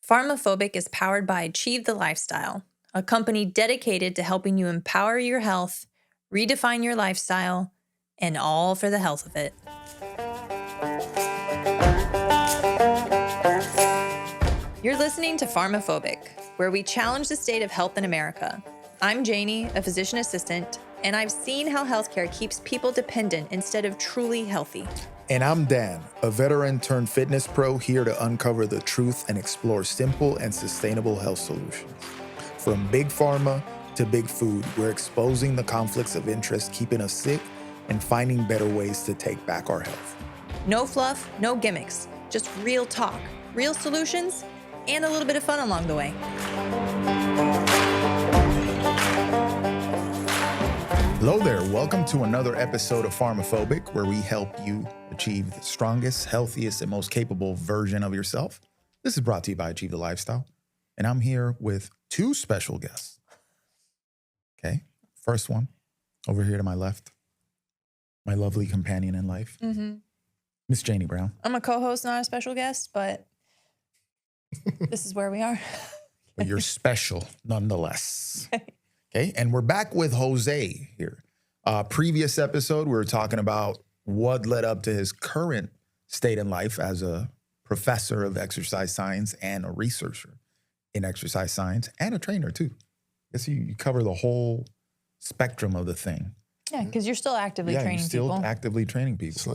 PharmaPhobic is powered by Achieve the Lifestyle, a company dedicated to helping you empower your health, redefine your lifestyle, and all for the health of it. You're listening to PharmaPhobic, where we challenge the state of health in America. I'm Janie, a physician assistant, and I've seen how healthcare keeps people dependent instead of truly healthy. And I'm Dan, a veteran turned fitness pro here to uncover the truth and explore simple and sustainable health solutions. From big pharma to big food, we're exposing the conflicts of interest keeping us sick and finding better ways to take back our health. No fluff, no gimmicks, just real talk, real solutions, and a little bit of fun along the way. Hello there, welcome to another episode of PharmaPhobic, where we help you achieve the strongest, healthiest, and most capable version of yourself. This is brought to you by Achieve the Lifestyle, and I'm here with two special guests. Okay, first one, over here to my left, my lovely companion in life, Miss Janie Brown. I'm a co-host, not a special guest, but this is where we are. But you're special nonetheless. Okay, and we're back with Jose here. Previous episode, we were talking about what led up to his current state in life as a professor of exercise science and a researcher in exercise science and a trainer too. I guess you cover the whole spectrum of the thing. Yeah, because you're still actively training you're still people. actively training people. So,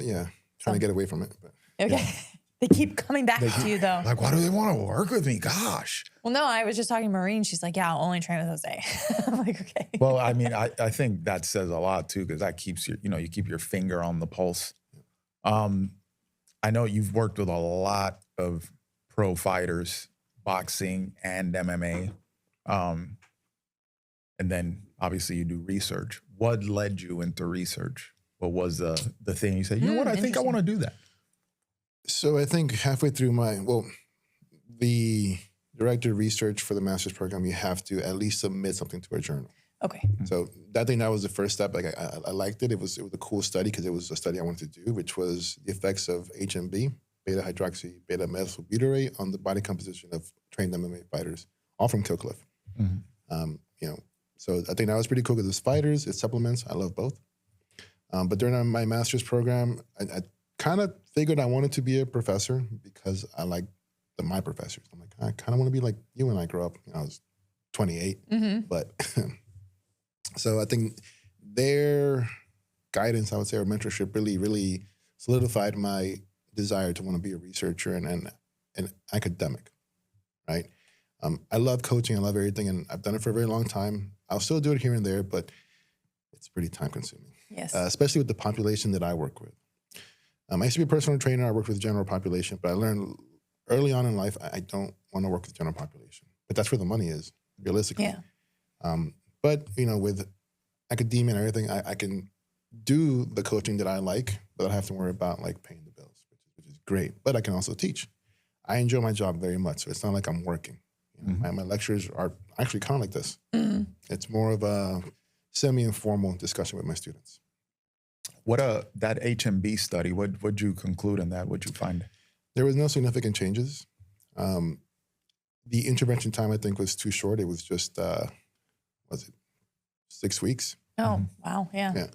trying to get away from it. But. Okay. Yeah. They keep coming back to you though. Like, why do they want to work with me? Gosh. Well, no, I was just talking to Maureen. She's like, yeah, I'll only train with Jose. I'm like, okay. Well, I mean, I think that says a lot too, because that keeps you keep your finger on the pulse. I know you've worked with a lot of pro fighters, boxing and MMA. And then obviously you do research. What led you into research? What was the thing you said, you know what, I think I want to do that? So I think halfway through the director of research for the master's program, you have to at least submit something to a journal. Okay. So that was the first step. Like I liked it. It was a cool study because it was a study I wanted to do, which was the effects of HMB, beta hydroxy, beta methylbutyrate, on the body composition of trained MMA fighters, all from Kill Cliff. So I think that was pretty cool because it's fighters, it's supplements. I love both. But during my master's program, I kind of figured I wanted to be a professor because I like my professors. I'm like, I kind of want to be like you when I grow up. I was 28, but so I think their guidance, I would say, or mentorship really, really solidified my desire to want to be a researcher and an academic, right? I love coaching. I love everything, and I've done it for a very long time. I'll still do it here and there, but it's pretty time-consuming. Yes. Especially with the population that I work with. I used to be a personal trainer. I worked with the general population, but I learned early on in life I don't want to work with the general population. But that's where the money is, realistically. Yeah. But with academia and everything, I can do the coaching that I like, but I have to worry about like paying the bills, which is great. But I can also teach. I enjoy my job very much, so it's not like I'm working. My lectures are actually kind of like this. It's more of a semi-informal discussion with my students. What that HMB study, what'd you conclude in that? What'd you find? There was no significant changes. The intervention time, I think, was too short. It was just, 6 weeks? Oh, wow, yeah. Yeah.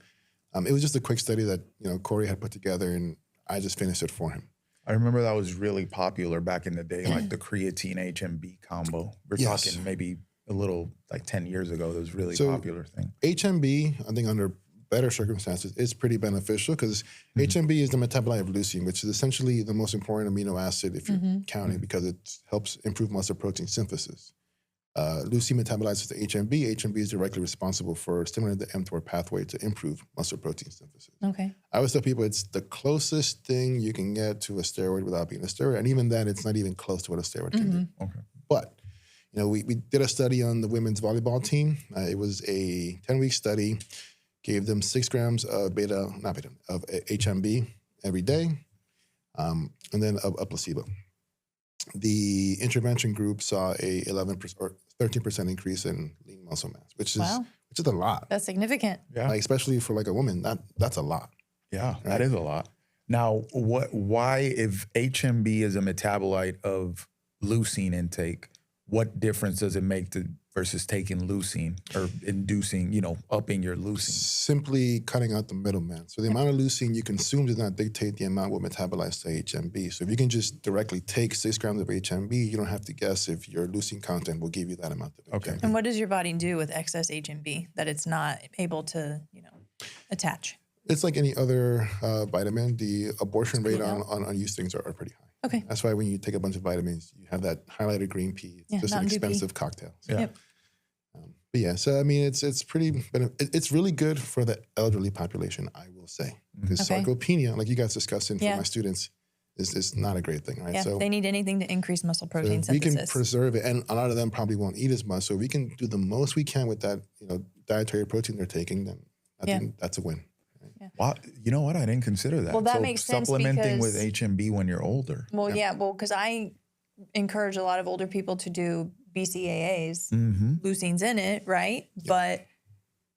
It was just a quick study that, Corey had put together, and I just finished it for him. I remember that was really popular back in the day, like the creatine HMB combo. We're talking maybe a little, like 10 years ago, that was really popular thing. HMB, I think under better circumstances, is pretty beneficial because HMB is the metabolite of leucine, which is essentially the most important amino acid if you're counting because it helps improve muscle protein synthesis. Leucine metabolizes the HMB. HMB is directly responsible for stimulating the mTOR pathway to improve muscle protein synthesis. Okay. I always tell people it's the closest thing you can get to a steroid without being a steroid, and even then, it's not even close to what a steroid can do. Okay. But we did a study on the women's volleyball team. It was a 10-week study. Gave them 6 grams of HMB every day, and then a placebo. The intervention group saw a 11% or 13% increase in lean muscle mass, which is a lot. That's significant. Yeah, especially for like a woman, that's a lot. Yeah, right? That is a lot. Now, why, if HMB is a metabolite of leucine intake, what difference does it make versus taking leucine or inducing, upping your leucine? Simply cutting out the middleman. So the amount of leucine you consume does not dictate the amount we'll metabolize to HMB. So if you can just directly take 6 grams of HMB, you don't have to guess if your leucine content will give you that amount of HMB. And what does your body do with excess HMB that it's not able to, attach? It's like any other vitamin. The abortion rate on used things are pretty high. Okay. That's why when you take a bunch of vitamins, you have that highlighted green pea. It's just an expensive cocktail. So, Yeah. Yep. But yeah, so I mean, it's pretty, it's really good for the elderly population, I will say. Because sarcopenia, like you guys discussing for my students, is not a great thing, right? Yeah, so they need anything to increase muscle protein so we synthesis. can preserve it, and a lot of them probably won't eat as much. So if we can do the most we can with that, dietary protein they're taking, then I think that's a win. Yeah. Well, you know what? I didn't consider that. Well, that makes sense supplementing because- with HMB when you're older. Well, because I encourage a lot of older people to do BCAAs, leucine's in it, right? Yep. But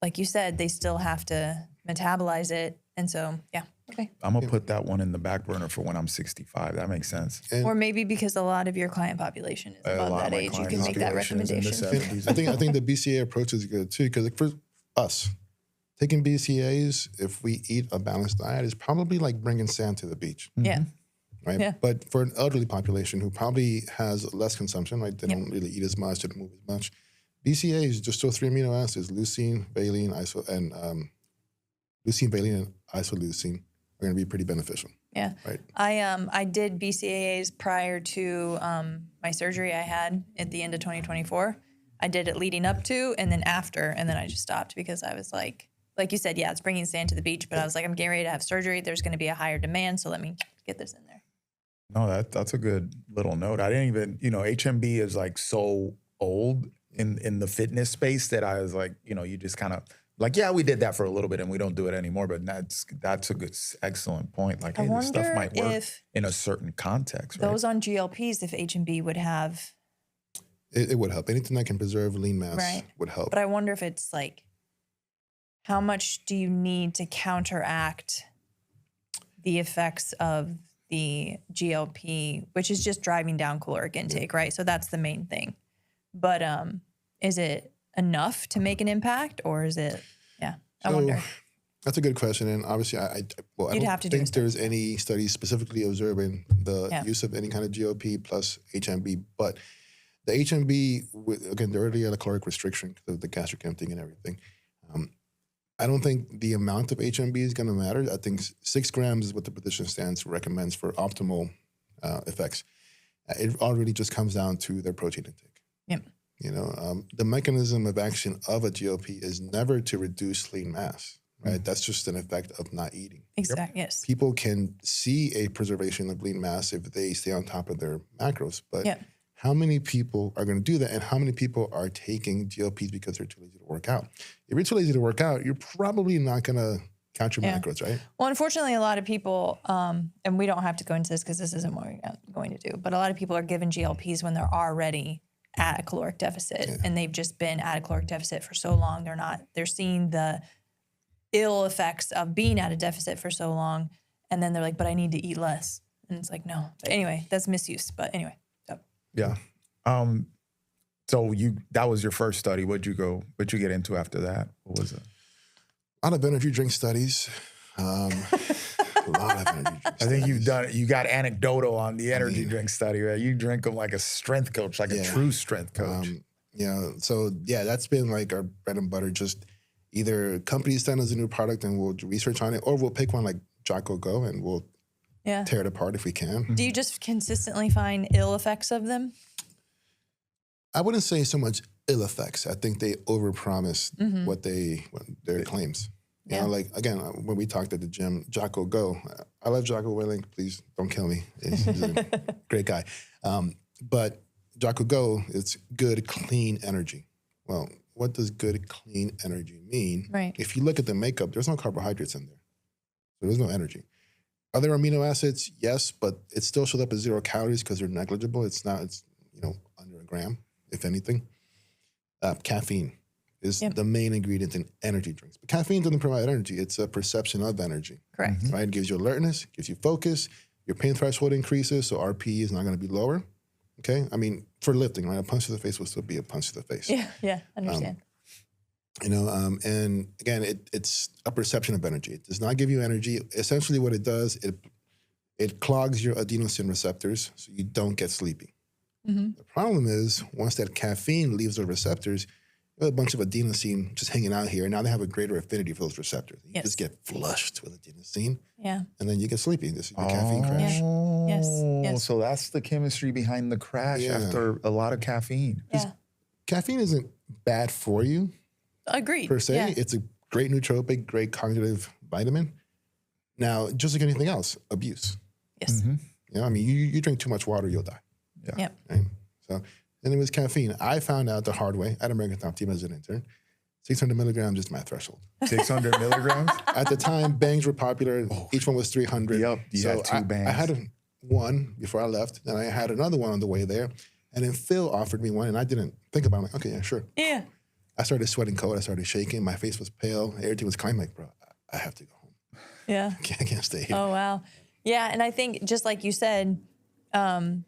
like you said, they still have to metabolize it. And so, I'm going to put that one in the back burner for when I'm 65. That makes sense. And or maybe because a lot of your client population is above that age, you can make that recommendation. I think the BCA approach is good too, because for us, taking BCAAs, if we eat a balanced diet, is probably like bringing sand to the beach. Yeah. Right. Yeah. But for an elderly population who probably has less consumption, right? They don't really eat as much, they don't move as much. BCAAs, just those 3 amino acids, leucine, valine, and isoleucine are going to be pretty beneficial. Yeah. Right. I did BCAAs prior to my surgery I had at the end of 2024. I did it leading up to and then after, and then I just stopped because I was like you said, it's bringing sand to the beach, but I was like, I'm getting ready to have surgery. There's going to be a higher demand, so let me get this in there. No, that's a good little note. I didn't even, HMB is like so old in the fitness space that I was like, you just kind of like, we did that for a little bit and we don't do it anymore. But that's a good, excellent point. Like, hey, this stuff might work in a certain context, right? Those on GLPs, if HMB would have. It would help. Anything that can preserve lean mass would help. But I wonder if it's like, how much do you need to counteract the effects of the GLP, which is just driving down caloric intake, right? So that's the main thing. But is it enough to make an impact, or is it? I wonder. That's a good question, and obviously, I don't think there's any studies specifically observing the use of any kind of GLP plus HMB. But the HMB, again, they're already at a caloric restriction because of the gastric emptying and everything. I don't think the amount of HMB is going to matter. I think 6 grams is what the physician stance recommends for optimal effects. It already just comes down to their protein intake. Yep. The mechanism of action of a GLP is never to reduce lean mass, right? That's just an effect of not eating. Exactly. Yes. People can see a preservation of lean mass if they stay on top of their macros, but how many people are going to do that, and how many people are taking GLPs because they're too lazy to work out? If you're too lazy to work out, you're probably not going to count your macros, right? Well, unfortunately, a lot of people, and we don't have to go into this because this isn't what we're going to do, but a lot of people are given GLPs when they're already at a caloric deficit, and they've just been at a caloric deficit for so long. They're seeing the ill effects of being at a deficit for so long, and then they're like, but I need to eat less. And it's like, no. But anyway, that's misuse. But anyway. Yeah. So that was your first study. What'd you get into after that? What was it? A lot of energy drink studies. A lot of energy drink studies. I think you got anecdotal on the energy drink study, right? You drink them like a strength coach, like a true strength coach. That's been like our bread and butter. Just either companies send us a new product and we'll research on it, or we'll pick one like Jocko Go and we'll tear it apart if we can. Do you just consistently find ill effects of them? I wouldn't say so much ill effects. I think they overpromise their claims. You know, like, again, when we talked at the gym, Jocko Go, I love Jocko Willink. Please don't kill me. He's a great guy. But Jocko Go, it's good, clean energy. Well, what does good, clean energy mean? Right. If you look at the makeup, there's no carbohydrates in there. So there's no energy. Are there amino acids? Yes, but it still shows up as 0 calories because they're negligible. It's under a gram, if anything. Caffeine is the main ingredient in energy drinks. But caffeine doesn't provide energy. It's a perception of energy. Correct. Right? It gives you alertness, gives you focus. Your pain threshold increases, so RPE is not going to be lower. Okay. I mean, for lifting, right? A punch to the face will still be a punch to the face. Yeah, understand. And again, it's a perception of energy. It does not give you energy. Essentially what it does, it clogs your adenosine receptors so you don't get sleepy. The problem is once that caffeine leaves the receptors, you have a bunch of adenosine just hanging out here. And now they have a greater affinity for those receptors. You just get flushed with adenosine. Yeah. And then you get sleepy. This is your caffeine crash. Yes. So that's the chemistry behind the crash after a lot of caffeine. Yeah. Caffeine isn't bad for you Agreed. per se. Yeah. It's a great nootropic, great cognitive vitamin. Now, just like anything else, abuse. Yes. I mean, you drink too much water, you'll die. Yep. Right? So, and it was caffeine. I found out the hard way at American Top Team as an intern. 600 milligrams is my threshold. 600 milligrams? At the time, bangs were popular. Each one was 300. Yep, you had two bangs. I had one before I left, and I had another one on the way there. And then Phil offered me one, and I didn't think about it. I'm like, okay, yeah, sure. Yeah. I started sweating cold. I started shaking. My face was pale. Everything was kind of like, bro, I have to go home. Yeah. I can't stay here. Oh, wow. Yeah. And I think just like you said, I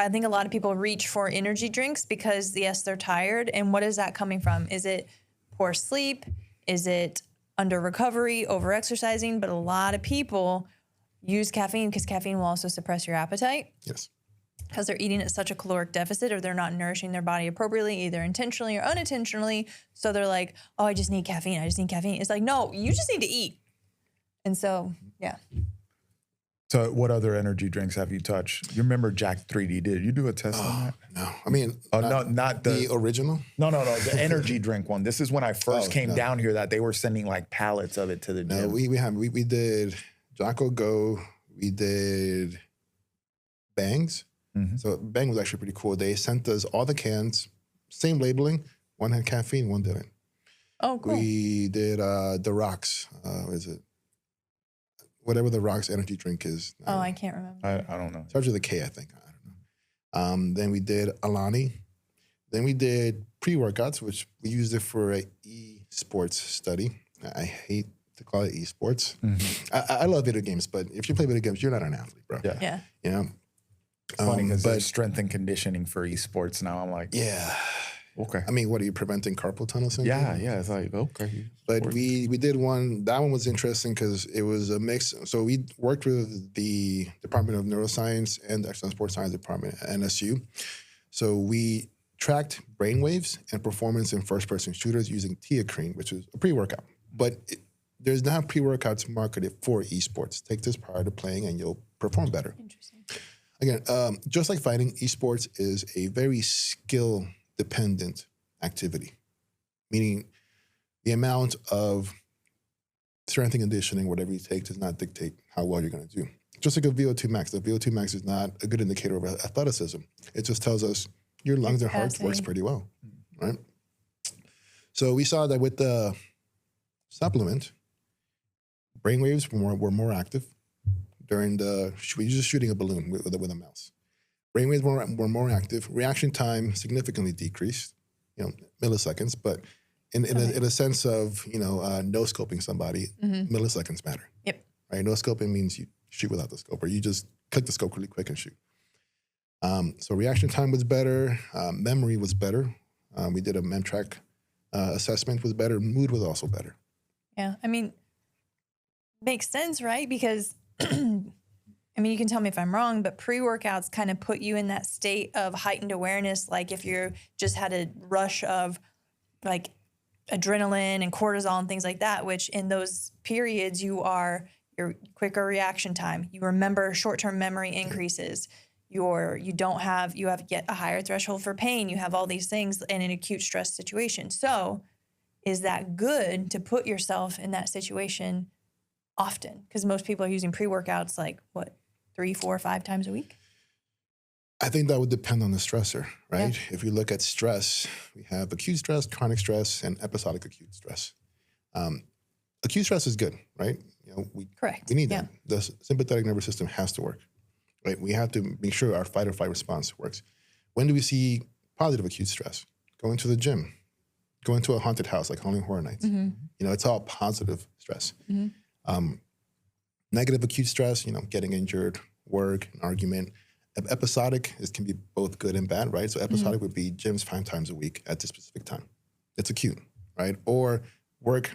think a lot of people reach for energy drinks because yes, they're tired. And what is that coming from? Is it poor sleep? Is it under recovery, over exercising? But a lot of people use caffeine because caffeine will also suppress your appetite. Yes. Because they're eating at such a caloric deficit or they're not nourishing their body appropriately, either intentionally or unintentionally. So they're like, oh, I just need caffeine. I just need caffeine. It's like, no, you just need to eat. And so, yeah. So what other energy drinks have you touched? You remember Jack 3D, did you do a test on that? No. I mean, not the original? No, the energy drink one. This is when I first came down here that they were sending like pallets of it to the gym. No, we did Jocko Go. We did Bangs. So Bang was actually pretty cool. They sent us all the cans, same labeling. One had caffeine, one didn't. Oh, cool. We did the Rocks. Is it? Whatever the Rocks energy drink is. I can't remember. I don't know. Starts with a K, I think. I don't know. Then we did Alani. Then we did pre-workouts, which we used it for an e-sports study. I hate to call it e-sports. I love video games, but if you play video games, you're not an athlete, bro. Yeah. You know? It's funny because there's strength and conditioning for esports now. I'm like, yeah. Okay. I mean, what are you preventing carpal tunnel syndrome? Yeah. It's like, okay. But we did one. That one was interesting because it was a mix. So we worked with the Department of Neuroscience and the Exercise Sports Science Department at NSU. So we tracked brainwaves and performance in first-person shooters using teacrine, which is a pre-workout. But there's now pre-workouts marketed for esports. Take this prior to playing and you'll perform better. Interesting. Again, just like fighting, esports is a very skill-dependent activity, meaning the amount of strength and conditioning, whatever you take, does not dictate how well you're going to do. Just like a VO2 max. The VO2 max is not a good indicator of athleticism. It just tells us your lungs and heart works pretty well, right? So we saw that with the supplement, brainwaves were more active during we were just shooting a balloon with a mouse. Brainwaves were more active. Reaction time significantly decreased, milliseconds, but in a sense of, no scoping somebody, milliseconds matter. Yep. Right? No scoping means you shoot without the scope, or you just click the scope really quick and shoot. So reaction time was better. Memory was better. We did a Memtrack assessment was better. Mood was also better. Yeah. I mean, makes sense, right? Because you can tell me if I'm wrong, but pre-workouts kind of put you in that state of heightened awareness. Like if you're just had a rush of like adrenaline and cortisol and things like that, which in those periods your quicker reaction time, you remember short-term memory increases, you have yet a higher threshold for pain. You have all these things in an acute stress situation. So is that good to put yourself in that situation often? Because most people are using pre-workouts 3, 4, 5 times a week? I think that would depend on the stressor, right? Yeah. If you look at stress, we have acute stress, chronic stress, and episodic acute stress. Acute stress is good, right? Correct. We need that. The sympathetic nervous system has to work, right? We have to make sure our fight or flight response works. When do we see positive acute stress? Going to the gym, going to a haunted house like Halloween Horror Nights. It's all positive stress. Negative acute stress, getting injured, work, an argument. Episodic can be both good and bad, right? So episodic would be gyms 5 times a week at this specific time. It's acute, right? Or work,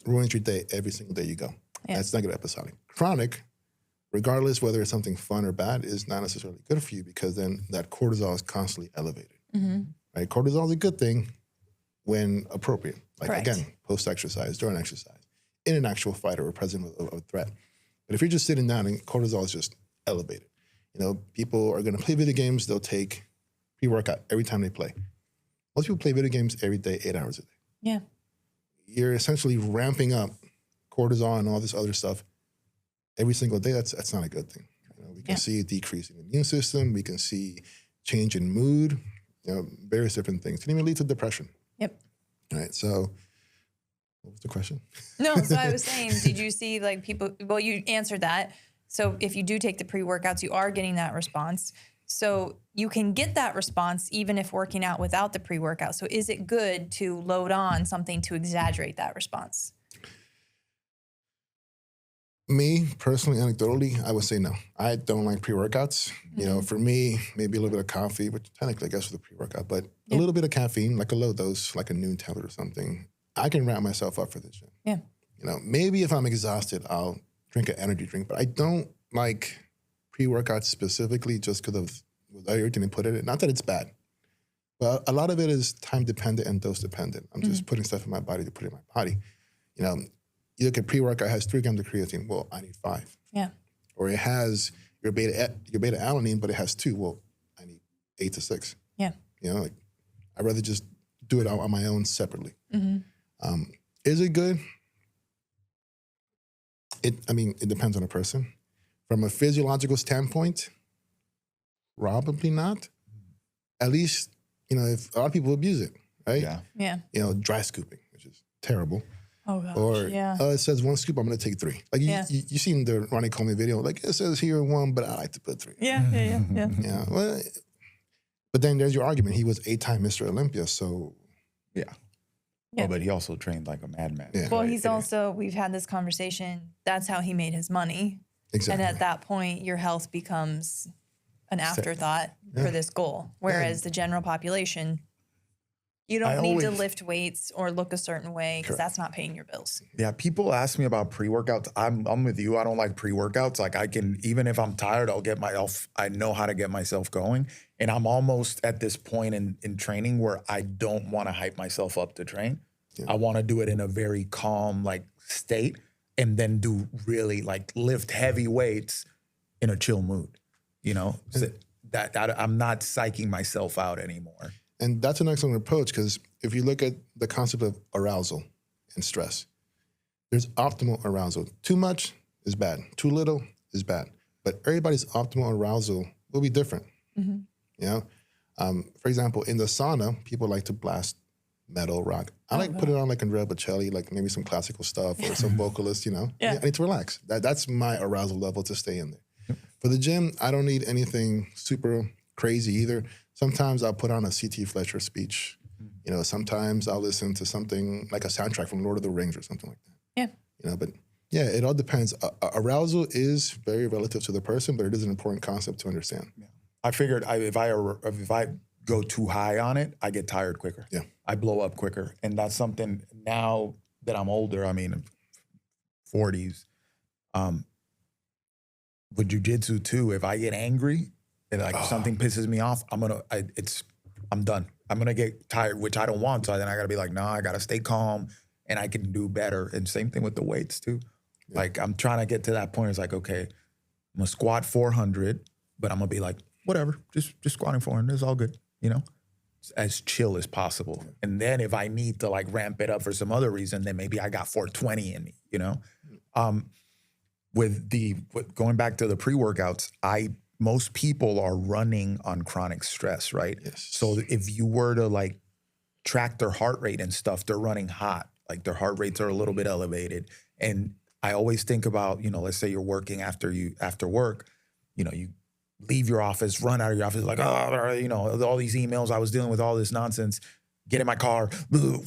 ruins your day every single day you go. Yeah. That's negative episodic. Chronic, regardless whether it's something fun or bad, is not necessarily good for you because then that cortisol is constantly elevated, right? Cortisol is a good thing when appropriate. Like, correct. Again, post-exercise, during exercise, in an actual fight or a present of a threat. But if you're just sitting down and cortisol is just elevated, people are going to play video games. They'll take pre-workout every time they play. Most people play video games every day, 8 hours a day. Yeah. You're essentially ramping up cortisol and all this other stuff every single day. That's not a good thing. We can see a decrease in the immune system. We can see change in mood, various different things. It can even lead to depression. Yep. All right. So what was the question? No, so I was saying, did you see people, well, you answered that. So if you do take the pre-workouts, you are getting that response. So you can get that response even if working out without the pre-workout. So is it good to load on something to exaggerate that response? Me, personally, anecdotally, I would say no. I don't like pre-workouts. For me, maybe a little bit of coffee, which technically I guess with a pre-workout, but a little bit of caffeine, like a low dose, like a noon tablet or something. I can ramp myself up for the gym. Yeah. Maybe if I'm exhausted, I'll drink an energy drink, but I don't like pre-workouts specifically just because of everything they put in it. Not that it's bad, but a lot of it is time dependent and dose dependent. I'm just putting stuff in my body to put it in my body. You look at pre-workout, it has 3 grams of creatine. Well, I need 5. Yeah. Or it has your beta alanine, but it has 2. Well, I need 8 to 6. Yeah. I'd rather just do it on my own separately. Is it good? It depends on the person. From a physiological standpoint, probably not. At least, if a lot of people abuse it, right? Yeah. Yeah. Dry scooping, which is terrible. Oh, gosh. Or yeah. It says 1 scoop, I'm going to take 3. Like you seen the Ronnie Coleman video, like it says here 1, but I like to put 3. Yeah. Yeah. Well, but then there's your argument. He was 8-time Mr. Olympia, so. Yeah. Oh, but he also trained like a madman. Yeah. Well, he's also, we've had this conversation, that's how he made his money. Exactly. And at that point, your health becomes an afterthought for this goal. Whereas the general population, you don't need to lift weights or look a certain way because that's not paying your bills. Yeah, people ask me about pre-workouts. I'm with you. I don't like pre-workouts. Like I can, even if I'm tired, I know how to get myself going. And I'm almost at this point in training where I don't want to hype myself up to train. Yeah. I want to do it in a very calm state and then do really lift heavy weights in a chill mood, So that I'm not psyching myself out anymore. And that's an excellent approach because if you look at the concept of arousal and stress, there's optimal arousal. Too much is bad. Too little is bad. But everybody's optimal arousal will be different. For example, in the sauna, people like to blast metal, rock. I like put it on like Andrea Bocelli, like maybe some classical stuff or some vocalist, Yeah, I need to relax. That's my arousal level to stay in there. Yep. For the gym, I don't need anything super crazy either. Sometimes I'll put on a C.T. Fletcher speech. Sometimes I'll listen to something like a soundtrack from Lord of the Rings or something like that. Yeah. But yeah, it all depends. Arousal is very relative to the person, but it is an important concept to understand. Yeah. I figured if I go too high on it, I get tired quicker. Yeah. I blow up quicker. And that's something now that I'm older, 40s, with jujitsu too, if I get angry and something pisses me off, I'm done. I'm gonna get tired, which I don't want. So then I gotta be like, no, I gotta stay calm and I can do better. And same thing with the weights too. Yeah. I'm trying to get to that point. It's okay, I'm gonna squat 400, but I'm gonna be like, whatever, just squatting 400 is all good, as chill as possible. And then if I need to ramp it up for some other reason, then maybe I got 420 in me, With going back to the pre-workouts, most people are running on chronic stress, right? Yes. So if you were to track their heart rate and stuff, they're running hot. Their heart rates are a little bit elevated. And I always think about, let's say you're working after work, you leave your office, run out of your office, all these emails, I was dealing with all this nonsense, get in my car,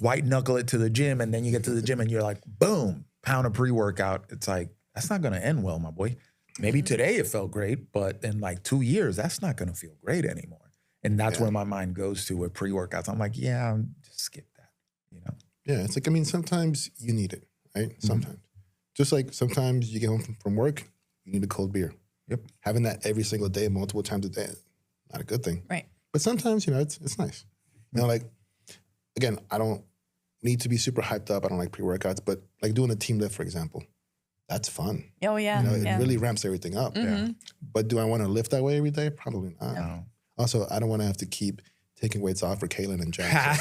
white knuckle it to the gym, and then you get to the gym and you're like, boom, pound of pre-workout. It's that's not gonna end well, my boy. Maybe today it felt great, but in like 2 years, that's not going to feel great anymore. And that's where my mind goes to with pre-workouts. I'm like, just skip that, you know? Yeah, it's like, I mean, sometimes you need it, right? Sometimes. Just like sometimes you get home from work, you need a cold beer. Yep. Having that every single day, multiple times a day, not a good thing. Right. But sometimes, it's nice. You know, like, again, I don't need to be super hyped up. I don't like pre-workouts, but like doing a team lift, for example, that's fun. Oh, yeah. You know, it really ramps everything up. Mm-hmm. But do I want to lift that way every day? Probably not. No. Also, I don't want to have to keep taking weights off for Kaylin and Jack.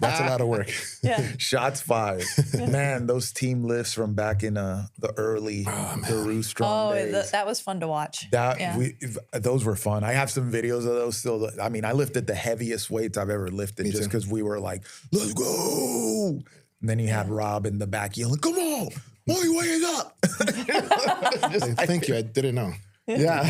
That's a lot of work. Yeah. Shots fired. Man, those team lifts from back in the early Peru strong days. That was fun to watch. Those were fun. I have some videos of those still. I mean, I lifted the heaviest weights I've ever lifted just because we were like, let's go. And then you had Rob in the back yelling, come on, only way is up. Thank you. I didn't know. Yeah.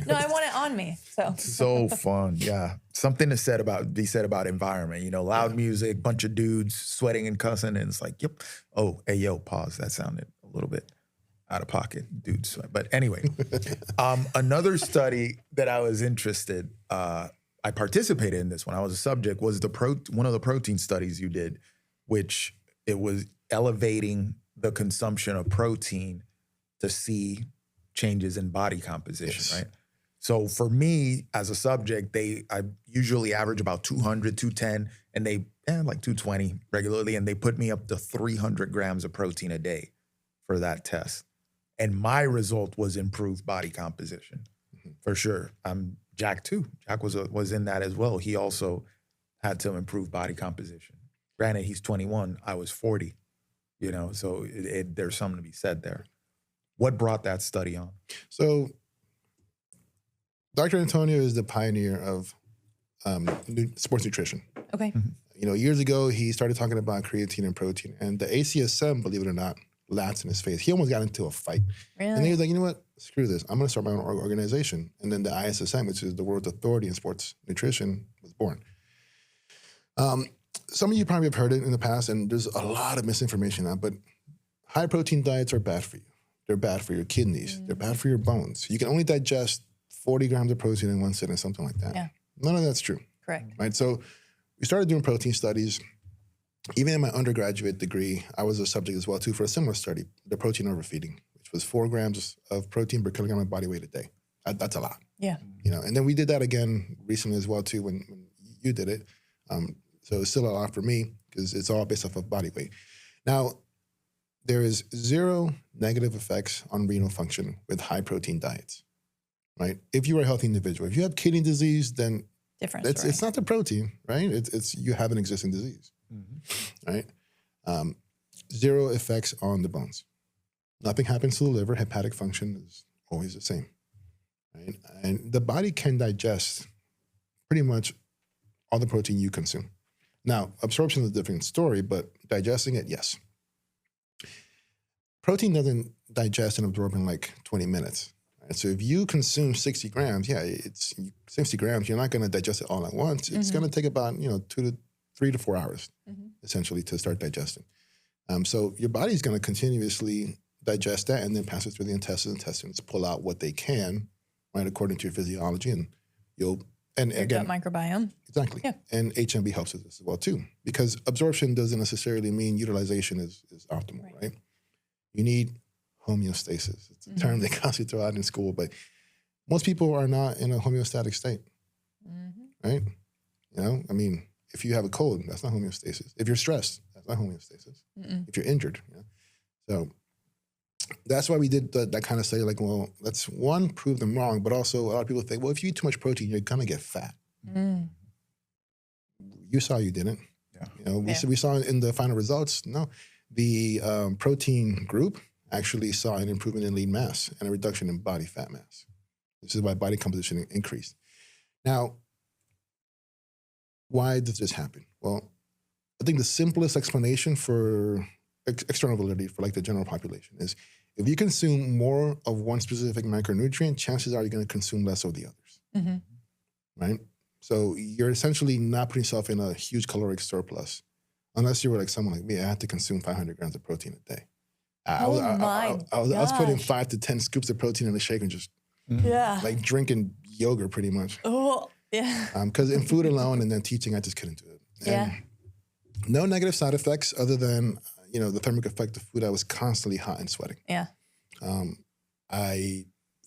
No, I want it on me. So fun. Yeah. Something to be said about environment, loud music, bunch of dudes sweating and cussing. And it's like, yep. Oh, hey, yo, pause. That sounded a little bit out of pocket, dude sweat. But anyway, another study that I was interested, I participated in this when I was a subject, was one of the protein studies you did, which it was elevating the consumption of protein to see changes in body composition, right? So for me as a subject, I usually average about 200, 210, and they like 220 regularly, and they put me up to 300 grams of protein a day for that test. And my result was improved body composition, for sure. Jack too. Jack was in that as well. He also had to improve body composition. Granted, he's 21. I was 40. So there's something to be said there. What brought that study on? So Dr. Antonio is the pioneer of sports nutrition. Okay. Years ago, he started talking about creatine and protein. And the ACSM, believe it or not, laughed in his face. He almost got into a fight. Really? And he was like, you know what? Screw this. I'm going to start my own organization. And then the ISSM, which is the World Authority in Sports Nutrition, was born. Some of you probably have heard it in the past, and there's a lot of misinformation now, but high protein diets are bad for you. They're bad for your kidneys. They're bad for your bones. You can only digest 40 grams of protein in one sitting, something like that. Yeah. None of that's true. Correct. Right? So we started doing protein studies. Even in my undergraduate degree, I was a subject as well, too, for a similar study, the protein overfeeding, which was 4 grams of protein per kilogram of body weight a day. That's a lot. Yeah. And then we did that again recently as well, too, when you did it. So it's still a lot for me because it's all based off of body weight. Now, there is 0 negative effects on renal function with high protein diets, right? If you are a healthy individual, if you have kidney disease, then it's not the protein, right? It's you have an existing disease, right? 0 effects on the bones. Nothing happens to the liver. Hepatic function is always the same, right? And the body can digest pretty much all the protein you consume. Now, absorption is a different story, but digesting it, yes. Protein doesn't digest and absorb in like 20 minutes. Right? So if you consume 60 grams, it's 60 grams, you're not going to digest it all at once. It's going to take about, 3 to 4 hours, essentially, to start digesting. So your body's going to continuously digest that and then pass it through the intestines. Intestines pull out what they can, right, according to your physiology, and your gut microbiome. Exactly. Yeah. And HMB helps with this as well, too, because absorption doesn't necessarily mean utilization is optimal, right? You need homeostasis. It's a term they constantly throw out in school, but most people are not in a homeostatic state, right? I mean, if you have a cold, that's not homeostasis. If you're stressed, that's not homeostasis. If you're injured. So that's why we did that kind of study, like, well, let's, one, prove them wrong, but also a lot of people think, well, if you eat too much protein, you're going to get fat. You saw you didn't. Yeah. We saw in the final results, no. The protein group actually saw an improvement in lean mass and a reduction in body fat mass. This is why body composition increased. Now, why does this happen? Well, I think the simplest explanation for external validity for like the general population is if you consume more of one specific macronutrient, chances are you're going to consume less of the others, right? So you're essentially not putting yourself in a huge caloric surplus. Unless you were like someone like me, I had to consume 500 grams of protein a day. I was putting 5 to 10 scoops of protein in the shake and just like drinking yogurt pretty much. Oh, yeah. Because in food alone and then teaching, I just couldn't do it. And no negative side effects other than, the thermic effect of food. I was constantly hot and sweating. Yeah. I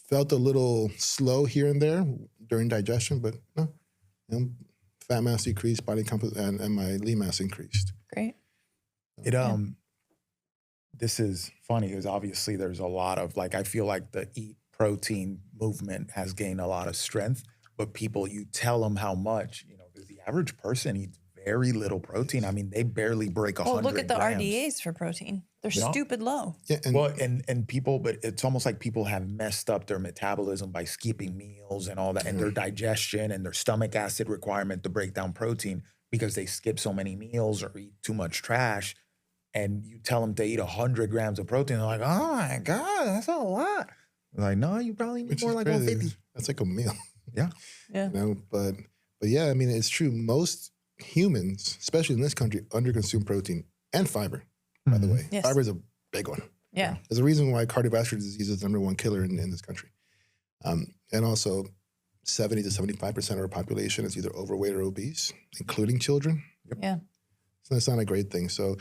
felt a little slow here and there during digestion, but no, fat mass decreased, body composition, and my lean mass increased. Great. This is funny because obviously there's a lot of I feel like the eat protein movement has gained a lot of strength, but people, you tell them how much, because the average person eats very little protein. I mean, they barely break 100 look at the grams. RDAs for protein. They're stupid low. Yeah, and people, but it's almost like people have messed up their metabolism by skipping meals and all that, and their digestion and their stomach acid requirement to break down protein because they skip so many meals or eat too much trash. And you tell them to eat 100 grams of protein, they're like, oh my God, that's a lot. They're like, no, you probably need more like 150. That's like a meal. Yeah. But yeah, I mean, it's true. Most humans, especially in this country, underconsume protein and fiber, by the way. Yes. Fiber is a big one. Yeah. There's a reason why cardiovascular disease is the number one killer in this country. And also 70 to 75% of our population is either overweight or obese, including children. Yeah. So that's not a great thing. So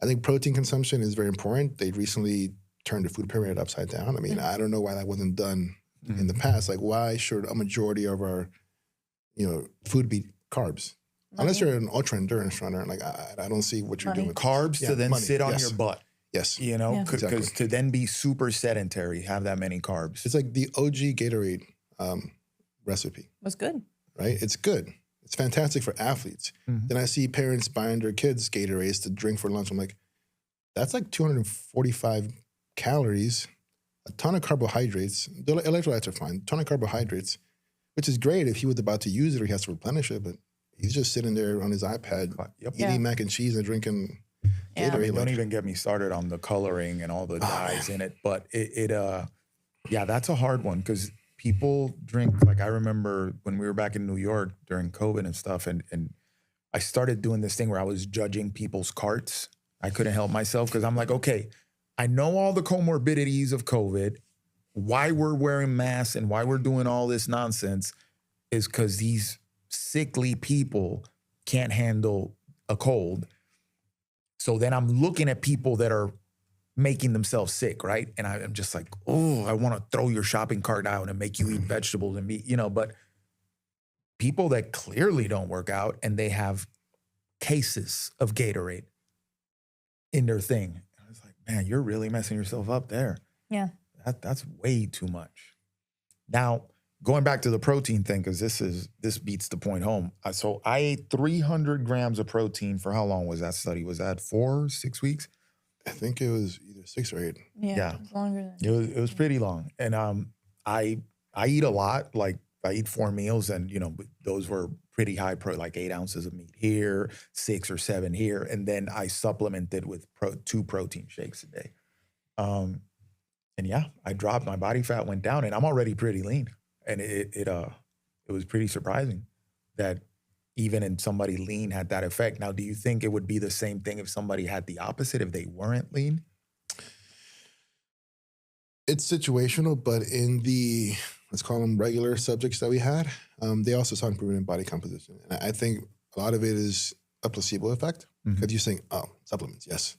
I think protein consumption is very important. They recently turned the food pyramid upside down. I mean, I don't know why that wasn't done in the past. Like, why should a majority of our, food be carbs? Unless you're an ultra endurance runner, I don't see what you're doing. Carbs to then sit on your butt. Yes. Because Exactly. to then be super sedentary, have that many carbs. It's like the OG Gatorade recipe. Was good. Right? It's good. It's fantastic for athletes. Then I see parents buying their kids Gatorades to drink for lunch. I'm like, that's like 245 calories, a ton of carbohydrates. The electrolytes are fine. A ton of carbohydrates, which is great if he was about to use it or he has to replenish it, but he's just sitting there on his iPad eating mac and cheese and drinking Gatorade. I mean, don't even get me started on the coloring and all the dyes in it. But that's a hard one because people drink, I remember when we were back in New York during COVID and stuff, and I started doing this thing where I was judging people's carts. I couldn't help myself because I'm like, okay, I know all the comorbidities of COVID. Why we're wearing masks and why we're doing all this nonsense is because these sickly people can't handle a cold. So then I'm looking at people that are making themselves sick, right? And I'm just like, oh, I want to throw your shopping cart out and make you eat vegetables and meat, but people that clearly don't work out and they have cases of Gatorade in their thing. I was like, man, you're really messing yourself up there. Yeah. That's way too much. Now, going back to the protein thing, because this beats the point home. So I ate 300 grams of protein for how long was that study? Was that 6 weeks? I think it was either 6 or 8. Yeah. It was longer than it was pretty long. And I eat a lot. Like I eat 4 meals and, those were pretty high 8 ounces of meat here, 6 or 7 here. And then I supplemented with 2 protein shakes a day. I dropped, my body fat went down and I'm already pretty lean. And it was pretty surprising that even in somebody lean had that effect. Now, do you think it would be the same thing if somebody had the opposite, if they weren't lean? It's situational, but in the, let's call them regular subjects that we had, they also saw improvement in body composition. And I think a lot of it is a placebo effect because you're saying, oh, supplements, yes.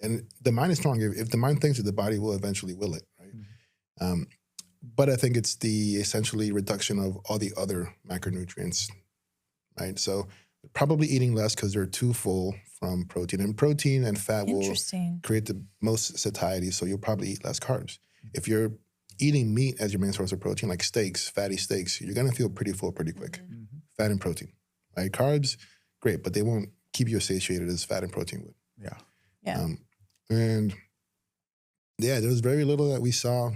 And the mind is strong. If the mind thinks it, the body will eventually will it, right? But I think it's the essentially reduction of all the other macronutrients, right? So probably eating less because they're too full from protein. And protein and fat will create the most satiety, so you'll probably eat less carbs. If you're eating meat as your main source of protein, like steaks, fatty steaks, you're going to feel pretty full pretty quick. Fat and protein, right? Carbs, great, but they won't keep you satiated as fat and protein would. Yeah. There was very little that we saw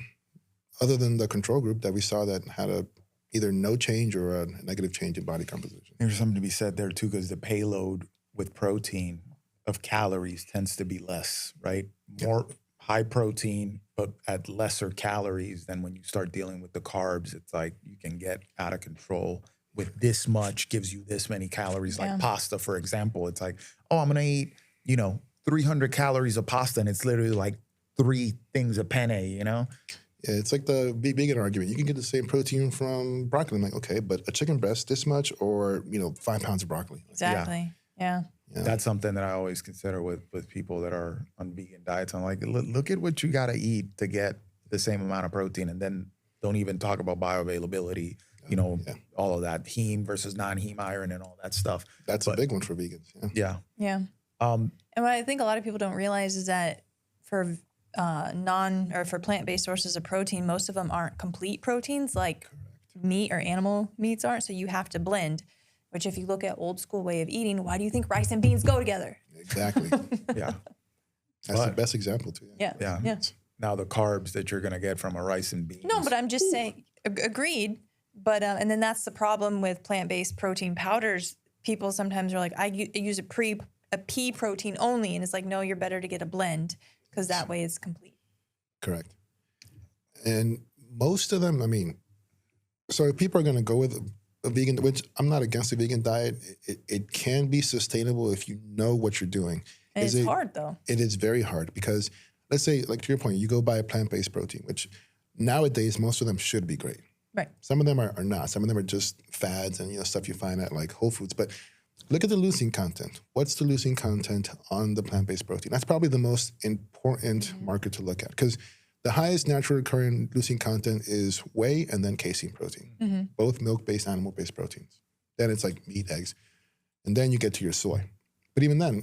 other than the control group that we saw that had either no change or a negative change in body composition. There's something to be said there too, because the payload with protein of calories tends to be less, right? More high protein, but at lesser calories than when you start dealing with the carbs. It's like you can get out of control with this much, gives you this many calories. Like pasta, for example. It's like, oh, I'm going to eat, 300 calories of pasta, and it's literally like 3 things of penne, you know? Yeah, it's like the vegan argument. You can get the same protein from broccoli. I'm like, okay, but a chicken breast this much, or 5 pounds of broccoli. Exactly. Yeah. That's something that I always consider with people that are on vegan diets. I'm like, look at what you got to eat to get the same amount of protein, and then don't even talk about bioavailability. All of that heme versus non-heme iron and all that stuff. That's a big one for vegans. Yeah. And what I think a lot of people don't realize is that for for plant-based sources of protein, most of them aren't complete proteins like meat or animal meats aren't. So you have to blend, which if you look at old school way of eating, why do you think rice and beans go together? Exactly. Yeah. That's the best example too. Yeah. Now the carbs that you're going to get from a rice and beans. No, but I'm just saying, agreed. But, and then that's the problem with plant-based protein powders. People sometimes are like, I use a pea protein only. And it's like, no, you're better to get a blend because that way it's complete. Correct. And most of them, so if people are going to go with a vegan, which I'm not against a vegan diet, it can be sustainable if you know what you're doing. And it's hard though. It is very hard because let's say, like to your point, you go buy a plant-based protein, which nowadays most of them should be great. Right. Some of them are not. Some of them are just fads and stuff you find at like Whole Foods. But look at the leucine content. What's the leucine content on the plant-based protein? That's probably the most important marker to look at because the highest naturally occurring leucine content is whey and then casein protein, both milk-based, animal-based proteins. Then it's like meat, eggs, and then you get to your soy. But even then,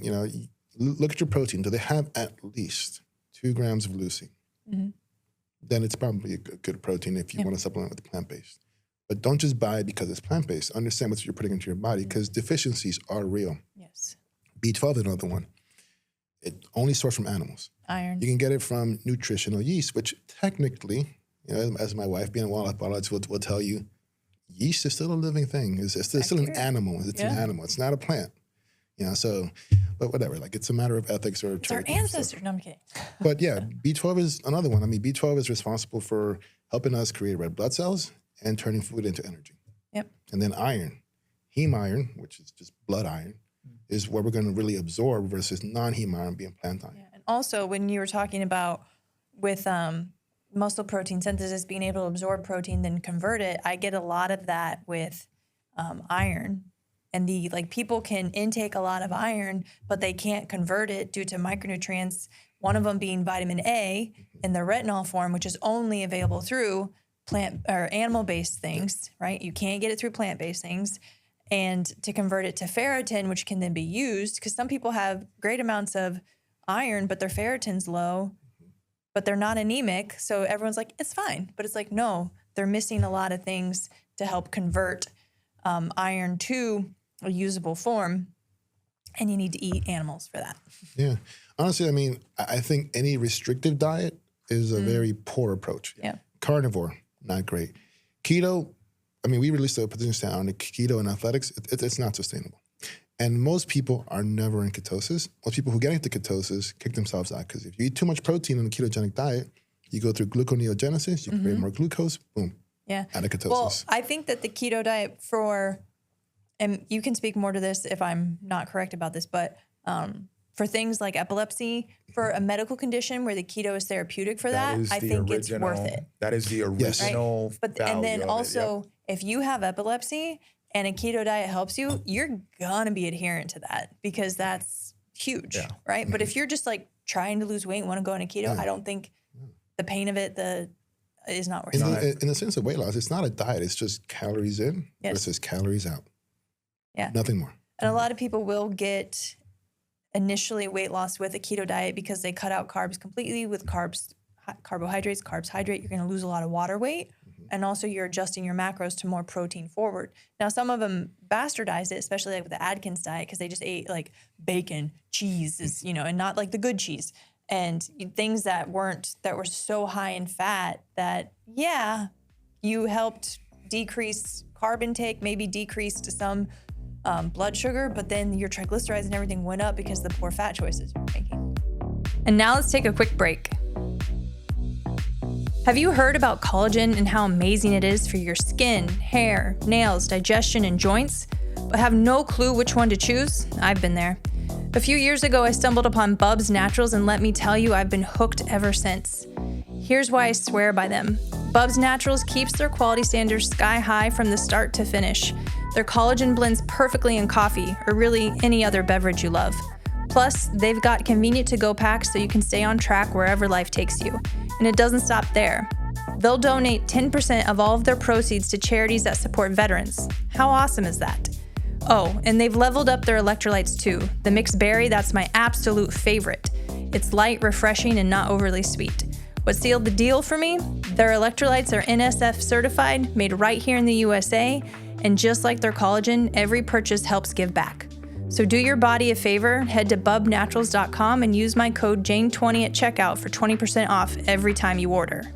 look at your protein. Do they have at least 2 grams of leucine? Then it's probably a good protein if you want to supplement with plant-based. But don't just buy it because it's plant-based. Understand what you're putting into your body because deficiencies are real. Yes. B12 is another one. It only sourced from animals. Iron. You can get it from nutritional yeast, which technically, as my wife being a wildlife biologist will tell you, yeast is still a living thing. It's still an animal. It's an animal. It's not a plant. But whatever. Like it's a matter of ethics or it's our ancestors. No, I'm kidding. But yeah, B12 is another one. B12 is responsible for helping us create red blood cells and turning food into energy. Yep. And then iron, heme iron, which is just blood iron, is what we're going to really absorb versus non-heme iron being plant iron. Yeah. And also, when you were talking about with muscle protein synthesis being able to absorb protein, then convert it, I get a lot of that with iron. And people can intake a lot of iron, but they can't convert it due to micronutrients, one of them being vitamin A in the retinol form, which is only available through plant or animal-based things, right? You can't get it through plant-based things. And to convert it to ferritin, which can then be used, because some people have great amounts of iron, but their ferritin's low, but they're not anemic. So everyone's like, it's fine. But it's like, no, they're missing a lot of things to help convert iron to a usable form, and you need to eat animals for that. Yeah. Honestly, I think any restrictive diet is a very poor approach. Yeah. Carnivore, not great. Keto, we released a position statement on the keto and athletics. It's not sustainable. And most people are never in ketosis. Most people who get into ketosis kick themselves out because if you eat too much protein on a ketogenic diet, you go through gluconeogenesis, you create more glucose, boom, out of ketosis. Well, I think that the keto diet and you can speak more to this if I'm not correct about this, but for things like epilepsy, for a medical condition where the keto is therapeutic for that, I think it's worth it. That is the original But and then also, if you have epilepsy and a keto diet helps you, you're gonna be adherent to that because that's huge, right? But if you're just trying to lose weight and want to go on a keto, I don't think the pain of it is not worth it. In the sense of weight loss, it's not a diet. It's just calories in versus calories out. Yeah. Nothing more. And a lot of people will get initially weight loss with a keto diet because they cut out carbs completely. With carbohydrates, carbs hydrate, you're going to lose a lot of water weight. And also you're adjusting your macros to more protein forward. Now, some of them bastardize it, especially with the Atkins diet, because they just ate bacon, cheese, and not the good cheese. And things that were so high in fat that, you helped decrease carb intake, maybe decreased some blood sugar, but then your triglycerides and everything went up because of the poor fat choices you're making. And now let's take a quick break. Have you heard about collagen and how amazing it is for your skin, hair, nails, digestion, and joints, but have no clue which one to choose? I've been there. A few years ago, I stumbled upon Bubs Naturals, and let me tell you, I've been hooked ever since. Here's why I swear by them. Bubs Naturals keeps their quality standards sky high from the start to finish. Their collagen blends perfectly in coffee, or really any other beverage you love. Plus, they've got convenient to-go packs so you can stay on track wherever life takes you. And it doesn't stop there. They'll donate 10% of all of their proceeds to charities that support veterans. How awesome is that? Oh, and they've leveled up their electrolytes too. The mixed berry, that's my absolute favorite. It's light, refreshing, and not overly sweet. What sealed the deal for me? Their electrolytes are NSF certified, made right here in the USA, and just like their collagen, every purchase helps give back. So do your body a favor, head to bubnaturals.com and use my code JANE20 at checkout for 20% off every time you order.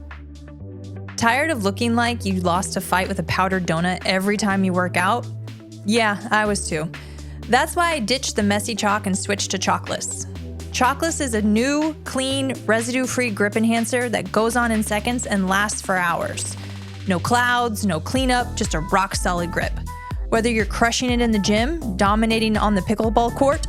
Tired of looking like you lost a fight with a powdered donut every time you work out? Yeah, I was too. That's why I ditched the messy chalk and switched to Chalkless. Chalkless is a new, clean, residue-free grip enhancer that goes on in seconds and lasts for hours. No clouds, no cleanup, just a rock-solid grip. Whether you're crushing it in the gym, dominating on the pickleball court,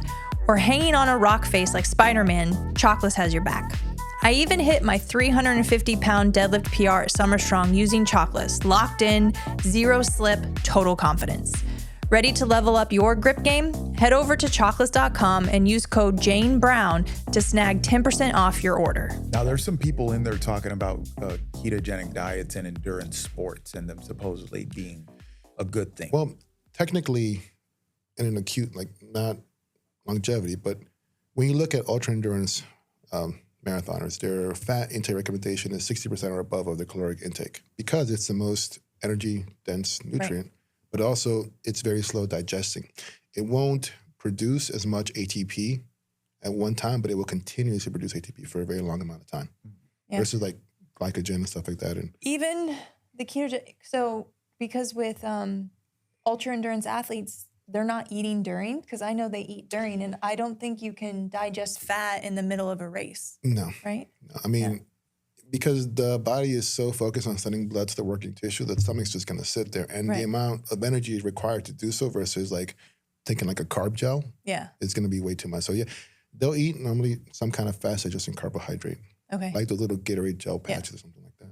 or hanging on a rock face like Spider-Man, Chalkless has your back. I even hit my 350-pound deadlift PR at Summer Strong using Chalkless. Locked in, zero slip, total confidence. Ready to level up your grip game? Head over to chalkless.com and use code JaneBrown to snag 10% off your order. Now, there's some people in there talking about ketogenic diets and endurance sports and them supposedly being a good thing. Well, technically, in an acute, like not longevity, but when you look at ultra endurance marathoners, their fat intake recommendation is 60% or above of their caloric intake because it's the most energy dense nutrient. Right. But also it's very slow digesting. It won't produce as much ATP at one time, but it will continuously produce ATP for a very long amount of time versus like glycogen and stuff like that. And even the ketogenic, so because with ultra endurance athletes, they're not eating during, because I know they eat during, and I don't think you can digest fat in the middle of a race. No. Right? No. I mean, because the body is so focused on sending blood to the working tissue, the stomach's just going to sit there. And the amount of energy required to do so versus like taking like a carb gel is going to be way too much. So yeah, they'll eat normally some kind of fast digesting carbohydrate. Okay. Like the little Gatorade gel patches or something like that.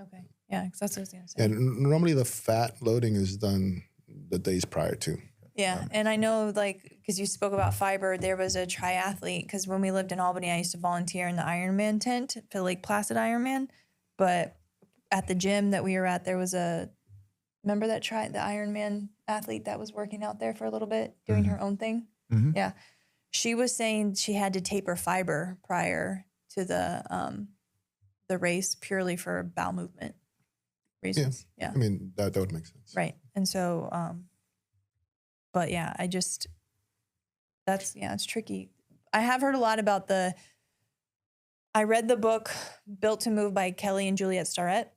Okay. Yeah, because that's what I was going to say. And normally the fat loading is done the days prior to. Yeah, and I know, like, because you spoke about fiber, there was a triathlete, because when we lived in Albany, I used to volunteer in the Ironman tent for Lake Placid Ironman, but at the gym that we were at, there was remember that the Ironman athlete that was working out there for a little bit, doing her own thing? Mm-hmm. Yeah. She was saying she had to taper fiber prior to the race purely for bowel movement reasons. Yeah. I mean, that would make sense. Right. And so... but yeah, it's tricky. I have heard a lot about I read the book Built to Move by Kelly and Juliet Starrett.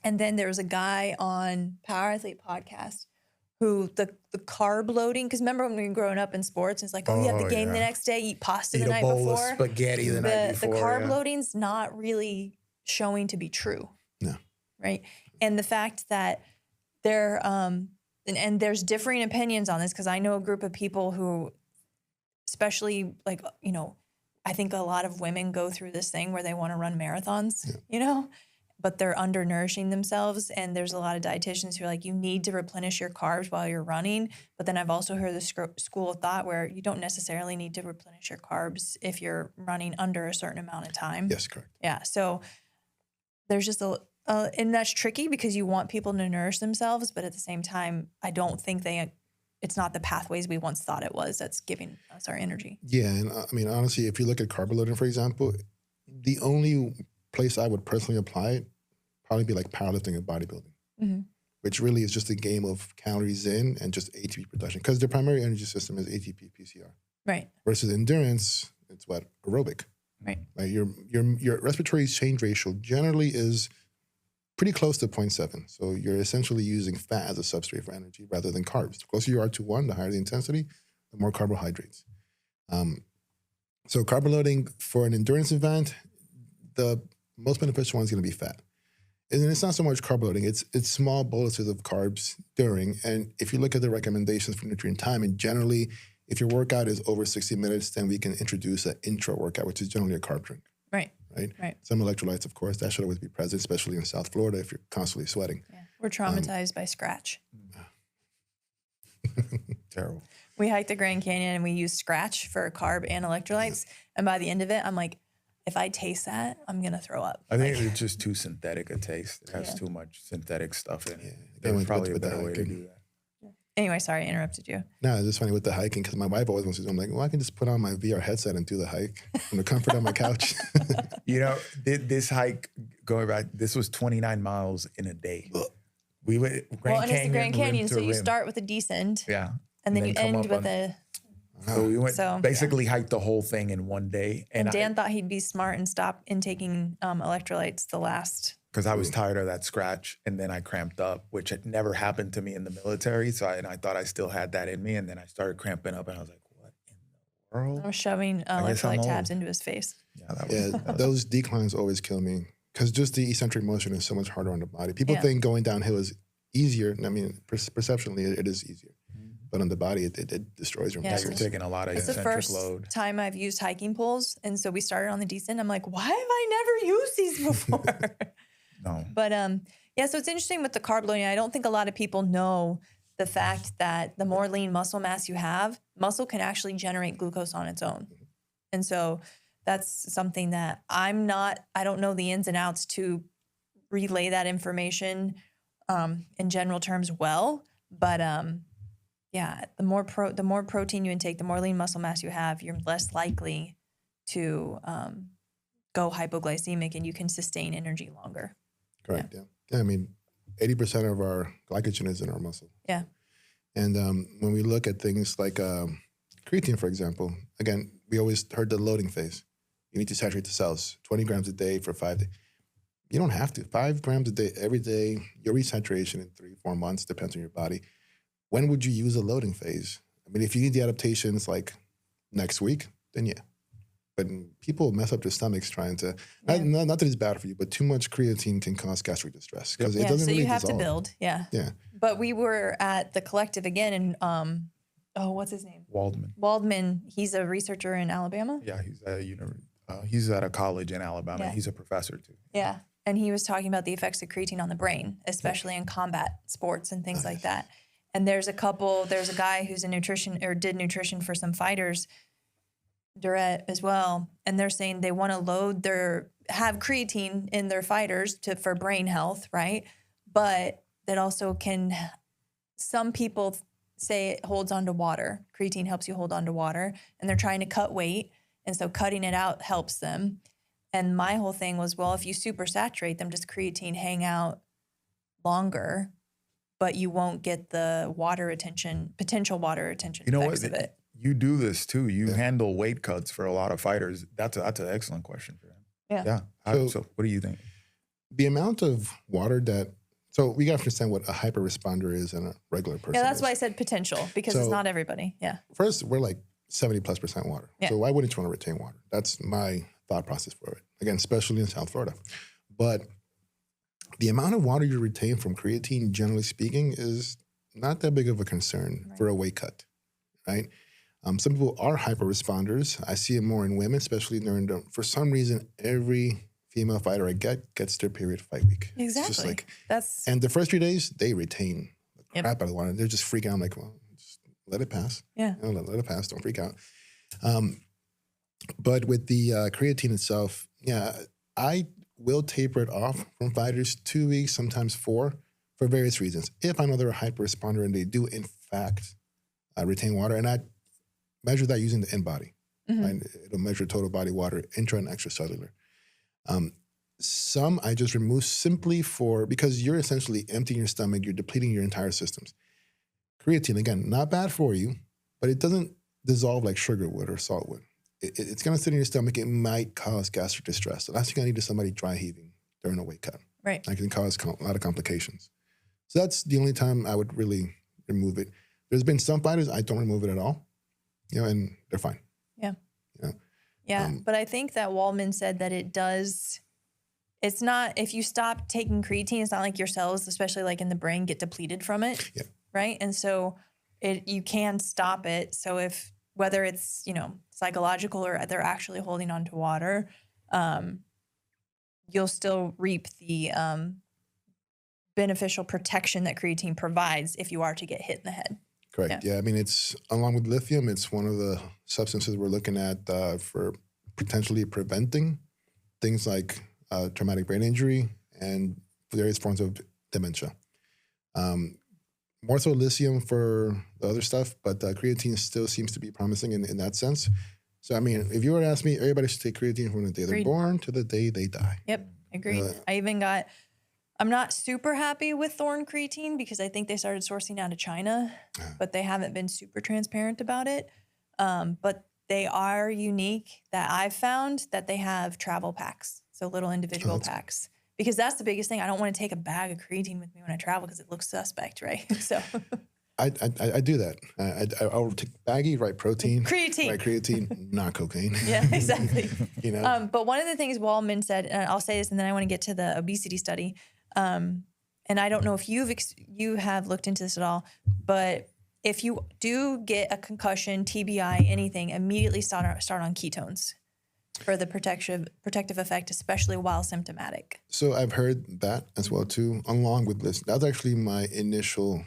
And then there was a guy on Power Athlete podcast who the carb loading, because remember when we were growing up in sports, it's like, you have the game the next day, eat pasta the night before. Eat a bowl of spaghetti the night before. The carb loading's not really showing to be true. No. Right? And the fact that they're... And there's differing opinions on this, because I know a group of people who, especially like, I think a lot of women go through this thing where they want to run marathons, but they're undernourishing themselves. And there's a lot of dietitians who are like, you need to replenish your carbs while you're running. But then I've also heard the school of thought where you don't necessarily need to replenish your carbs if you're running under a certain amount of time. Yes, correct. Yeah. So there's just and that's tricky because you want people to nourish themselves, but at the same time, I don't think it's not the pathways we once thought it was that's giving us our energy. Yeah, and I mean, honestly, if you look at carb loading, for example, the only place I would personally apply it probably be like powerlifting and bodybuilding, which really is just a game of calories in and just ATP production, because their primary energy system is ATP, PCR. Right. Versus endurance, it's what? Aerobic. Right. Your respiratory change ratio generally is pretty close to 0.7. So you're essentially using fat as a substrate for energy rather than carbs. The closer you are to 1, the higher the intensity, the more carbohydrates. So carb loading for an endurance event, the most beneficial one is going to be fat. And it's not so much carb loading, it's small boluses of carbs during. And if you look at the recommendations for nutrient timing, generally If your workout is over 60 minutes, then we can introduce an intro workout, which is generally a carb drink. Right. Right. Some electrolytes, of course, that should always be present, especially in South Florida if you're constantly sweating. Yeah. We're traumatized by Scratch. Terrible. We hiked the Grand Canyon and we used Scratch for carb and electrolytes. And by the end of it, I'm like, if I taste that, I'm going to throw up. I think it's just too synthetic a taste. It has too much synthetic stuff in it. There's probably a better way to do that. Anyway, sorry, I interrupted you. No, it's just funny with the hiking because my wife always wants to do. I'm like, well, I can just put on my VR headset and do the hike from the comfort of my couch. You know, this hike, going back, this was 29 miles in a day. We went It's the Grand Canyon, so you start with a descent. Yeah. And then you end with a... So we went basically hiked the whole thing in one day. And Dan thought he'd be smart and stop taking electrolytes the last... Because I was tired of that Scratch, and then I cramped up, which had never happened to me in the military. So I thought I still had that in me, and then I started cramping up, and I was like, "What in the world?" I was shoving electrolyte tabs into his face. Yeah, those declines always kill me because just the eccentric motion is so much harder on the body. People think going downhill is easier. I mean, perceptually, it is easier. But on the body, it destroys your muscles. You're taking a lot of It's the eccentric first load. time I've used hiking poles, and so we started on the descent. I'm like, why have I never used these before? No. But so it's interesting with the carb loading. I don't think a lot of people know the fact that the more lean muscle mass you have, muscle can actually generate glucose on its own. And so that's something that I don't know the ins and outs to relay that information in general terms well. But the more protein you intake, the more lean muscle mass you have, you're less likely to go hypoglycemic, and you can sustain energy longer. Correct. Yeah. I mean, 80% of our glycogen is in our muscle. Yeah. And when we look at things like creatine, for example, again, we always heard the loading phase. You need to saturate the cells 20 grams a day for 5 days. You don't have to. 5 grams a day, every day, you'll reach saturation in 3-4 months, depends on your body. When would you use a loading phase? I mean, if you need the adaptations like next week, then yeah. But people mess up their stomachs trying to, not that it's bad for you, but too much creatine can cause gastric distress because it doesn't really dissolve. So you have to build, Yeah. But we were at the collective again, and what's his name? Waldman. He's a researcher in Alabama. Yeah, he's at a college in Alabama. Yeah. He's a professor too. Yeah, and he was talking about the effects of creatine on the brain, especially in combat sports and things like that. And there's a guy who's did nutrition for some fighters, Durrett as well, and they're saying they want to have creatine in their fighters for brain health, right? But that also some people say it holds on to water. Creatine helps you hold on to water, and they're trying to cut weight, and so cutting it out helps them. And my whole thing was, well, if you super saturate them, does creatine hang out longer, but you won't get the potential water retention effects of it? You do this too. You handle weight cuts for a lot of fighters. That's an excellent question for him. Yeah. So what do you think? The amount of water so we got to understand what a hyper responder is and a regular person. Yeah, that's why I said potential, because it's not everybody. Yeah. First, we're like 70+% water. Yeah. So why wouldn't you want to retain water? That's my thought process for it. Again, especially in South Florida. But the amount of water you retain from creatine, generally speaking, is not that big of a concern for a weight cut, right? Some people are hyper responders. I see it more in women, especially for some reason, every female fighter I get gets their period fight week. Exactly. It's just and the first 3 days, they retain the crap out of the water. They're just freaking out. I'm like, well, just let it pass. Yeah. Let it pass. Don't freak out. But with the creatine itself, I will taper it off from fighters 2 weeks, sometimes 4, for various reasons. If I know they're a hyper responder and they do, in fact, retain water, and I measure that using the in-body. Mm-hmm. Right? It'll measure total body water, intra and extracellular. Some I just remove simply because you're essentially emptying your stomach, you're depleting your entire systems. Creatine, again, not bad for you, but it doesn't dissolve like sugar would or salt would. It's going to sit in your stomach. It might cause gastric distress. The last thing I need is somebody dry heaving during a weight cut. Right. That can cause a lot of complications. So that's the only time I would really remove it. There's been some fighters I don't remove it at all. And they're fine. Yeah. Yeah. But I think that Waldman said that it's not, if you stop taking creatine, it's not like your cells, especially like in the brain, get depleted from it. Yeah. Right. And so you can stop it. So if whether it's, psychological or they're actually holding on to water, you'll still reap the beneficial protection that creatine provides if you are to get hit in the head. Correct. Yeah. I mean, it's along with lithium, it's one of the substances we're looking at for potentially preventing things like traumatic brain injury and various forms of dementia. More so lithium for the other stuff, but creatine still seems to be promising in that sense. So, I mean, if you were to ask me, everybody should take creatine from the day they're born to the day they die. Yep, agreed. I'm not super happy with Thorne creatine because I think they started sourcing out of China, but they haven't been super transparent about it. But they are unique that I've found that they have travel packs, so little individual packs. Because that's the biggest thing. I don't want to take a bag of creatine with me when I travel because it looks suspect, right? So I do that. I'll take baggie, write protein. Creatine. Write creatine, not cocaine. Yeah, exactly. But one of the things Waldman said, and I'll say this and then I want to get to the obesity study. And I don't know if you have looked into this at all, but if you do get a concussion, TBI, anything, immediately start on ketones for the protective effect, especially while symptomatic. So I've heard that as well too, along with this. That was actually my initial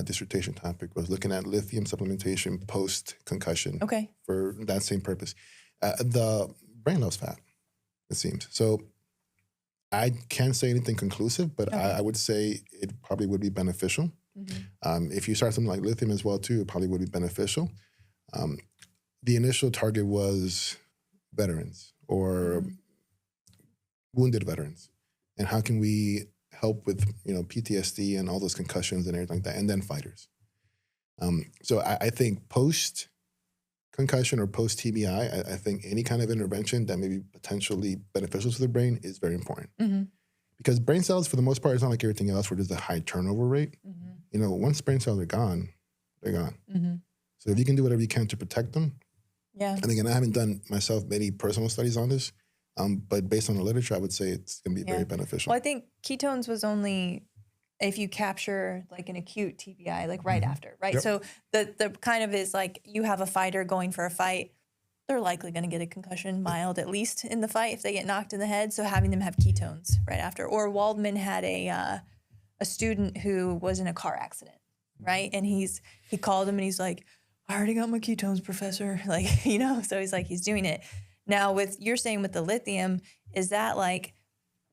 dissertation topic, was looking at lithium supplementation post-concussion for that same purpose. The brain loves fat, it seems. So I can't say anything conclusive, but I would say it probably would be beneficial. Mm-hmm. If you start something like lithium as well too, it probably would be beneficial. The initial target was veterans or wounded veterans, and how can we help with PTSD and all those concussions and everything like that, and then fighters. So I think post concussion or post TBI, I think any kind of intervention that may be potentially beneficial to the brain is very important. Mm-hmm. Because brain cells, for the most part, it's not like everything else where there's a high turnover rate. Mm-hmm. Once brain cells are gone, they're gone. Mm-hmm. So if you can do whatever you can to protect them. Yeah. And again, I haven't done myself many personal studies on this, but based on the literature, I would say it's going to be very beneficial. Well, I think ketones was only if you capture like an acute TBI, like right after, right? Yep. So the kind of is like you have a fighter going for a fight, they're likely going to get a concussion, mild at least, in the fight if they get knocked in the head. So having them have ketones right after. Or Waldman had a student who was in a car accident, right? And he called him and he's like, I already got my ketones, professor. Like, so he's like, he's doing it. Now you're saying with the lithium, is that like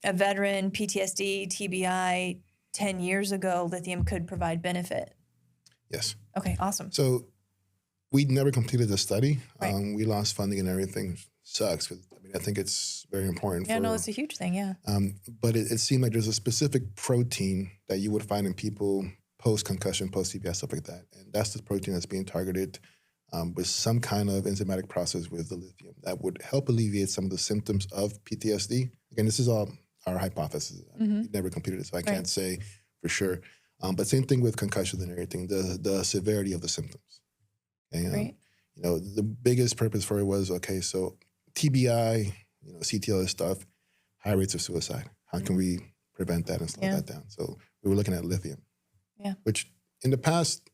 a veteran, PTSD, TBI, 10 years ago, lithium could provide benefit? Yes. Okay, awesome. So we never completed the study. Right. We lost funding and everything. Sucks because I think it's very important. Yeah, no, it's a huge thing, yeah. But it seemed like there's a specific protein that you would find in people post-concussion, post-TBI, stuff like that. And that's the protein that's being targeted with some kind of enzymatic process with the lithium that would help alleviate some of the symptoms of PTSD. Again, this is all our hypothesis. Mm-hmm. We never completed it, so I can't say for sure. But same thing with concussions and everything, the severity of the symptoms. Okay? The biggest purpose for it was, so TBI, CTL stuff, high rates of suicide. How can we prevent that and slow that down? So we were looking at lithium. Yeah. Which in the past,